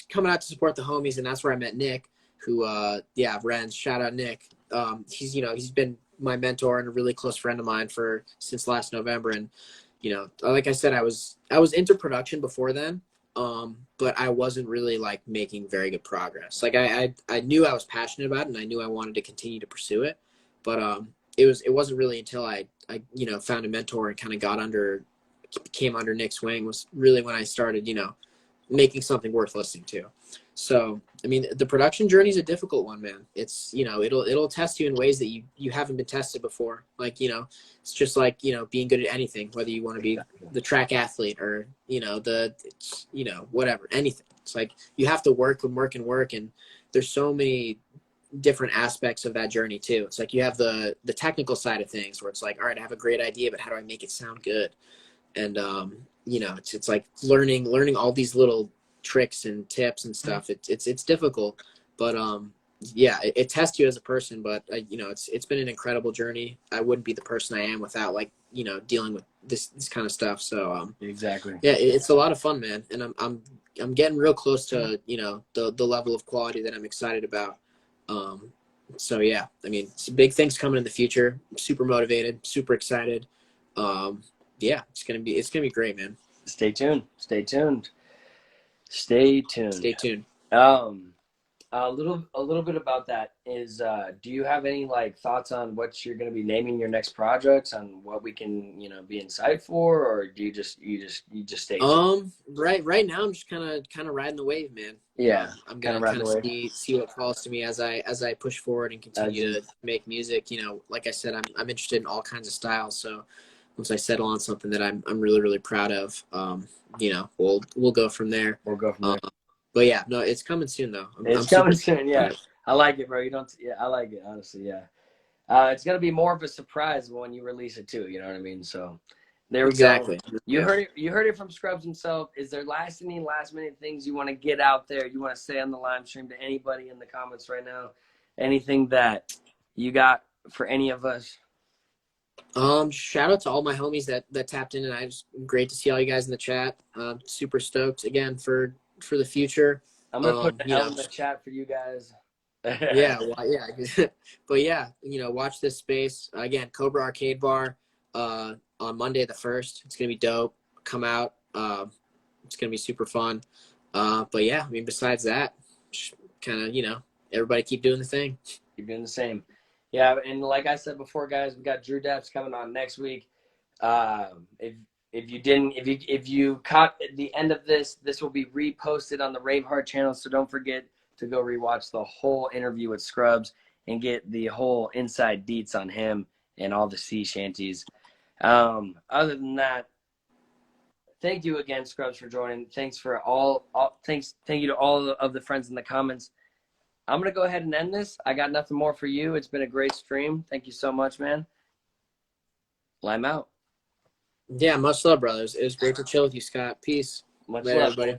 [SPEAKER 2] coming out to support the homies, and that's where I met Nick, who Renz. Shout out Nick. He's been my mentor and a really close friend of mine since last November, and like I said, I was into production before then, but I wasn't really like making very good progress. Like I knew I was passionate about it and I knew I wanted to continue to pursue it, but it wasn't really until I found a mentor and kind of came under Nick's wing was really when I started making something worth listening to. So I mean, the production journey is a difficult one, man. It's it'll test you in ways that you haven't been tested before. Like it's just like being good at anything, whether you want to be the track athlete or whatever, anything. It's like you have to work and work and work, and there's so many different aspects of that journey too. It's like you have the technical side of things where it's like, all right, I have a great idea, but how do I make it sound good? And it's like learning all these little tricks and tips and stuff. It's difficult, but it tests you as a person. But it's been an incredible journey. I wouldn't be the person I am without dealing with this kind of stuff. So
[SPEAKER 1] exactly,
[SPEAKER 2] it's a lot of fun, man. And I'm getting real close to the level of quality that I'm excited about. So yeah, I mean, some big things coming in the future. I'm super motivated, super excited. It's gonna be great, man.
[SPEAKER 1] Stay tuned. A little bit about that is, do you have any thoughts on what you're going to be naming your next projects, on what we can be in sight for, or do you just stay tuned?
[SPEAKER 2] Right now I'm just kind of riding the wave, man. I'm gonna kind of see what falls to me as I push forward and continue to make music. Like I said, I'm interested in all kinds of styles, so once I settle on something that I'm really, really proud of, you know, we'll go from there.
[SPEAKER 1] We'll go from there.
[SPEAKER 2] But yeah, no, it's coming soon though.
[SPEAKER 1] It's coming soon. Yeah, I like it, bro. You don't. Yeah, I like it honestly. Yeah, it's gonna be more of a surprise when you release it too. You know what I mean? So there we go. You heard it. You heard it from Scrubs himself. Is there any last minute things you want to get out there? You want to say on the live stream to anybody in the comments right now? Anything that you got for any of us?
[SPEAKER 2] Shout out to all my homies that tapped in, and great to see all you guys in the chat. Super stoked again for the future.
[SPEAKER 1] I'm gonna put the L in the chat for you guys.
[SPEAKER 2] Yeah, well, yeah, but yeah, you know, watch this space again. Cobra Arcade Bar on Monday the 1st. It's gonna be dope. Come out. It's gonna be super fun. But yeah, I mean, besides that, kind of, you know, everybody keep doing the thing.
[SPEAKER 1] Keep doing the same. Yeah, and like I said before, guys, we got Drew Depps coming on next week. If you caught the end of this will be reposted on the Rave Hard channel. So don't forget to go rewatch the whole interview with Scrubs and get the whole inside deets on him and all the sea shanties. Other than that, thank you again, Scrubs, for joining. Thanks for thank you to all of the friends in the comments. I'm going to go ahead and end this. I got nothing more for you. It's been a great stream. Thank you so much, man. Lime out.
[SPEAKER 2] Yeah, much love, brothers. It was great to chill with you, Scott. Peace.
[SPEAKER 1] Much love, everybody.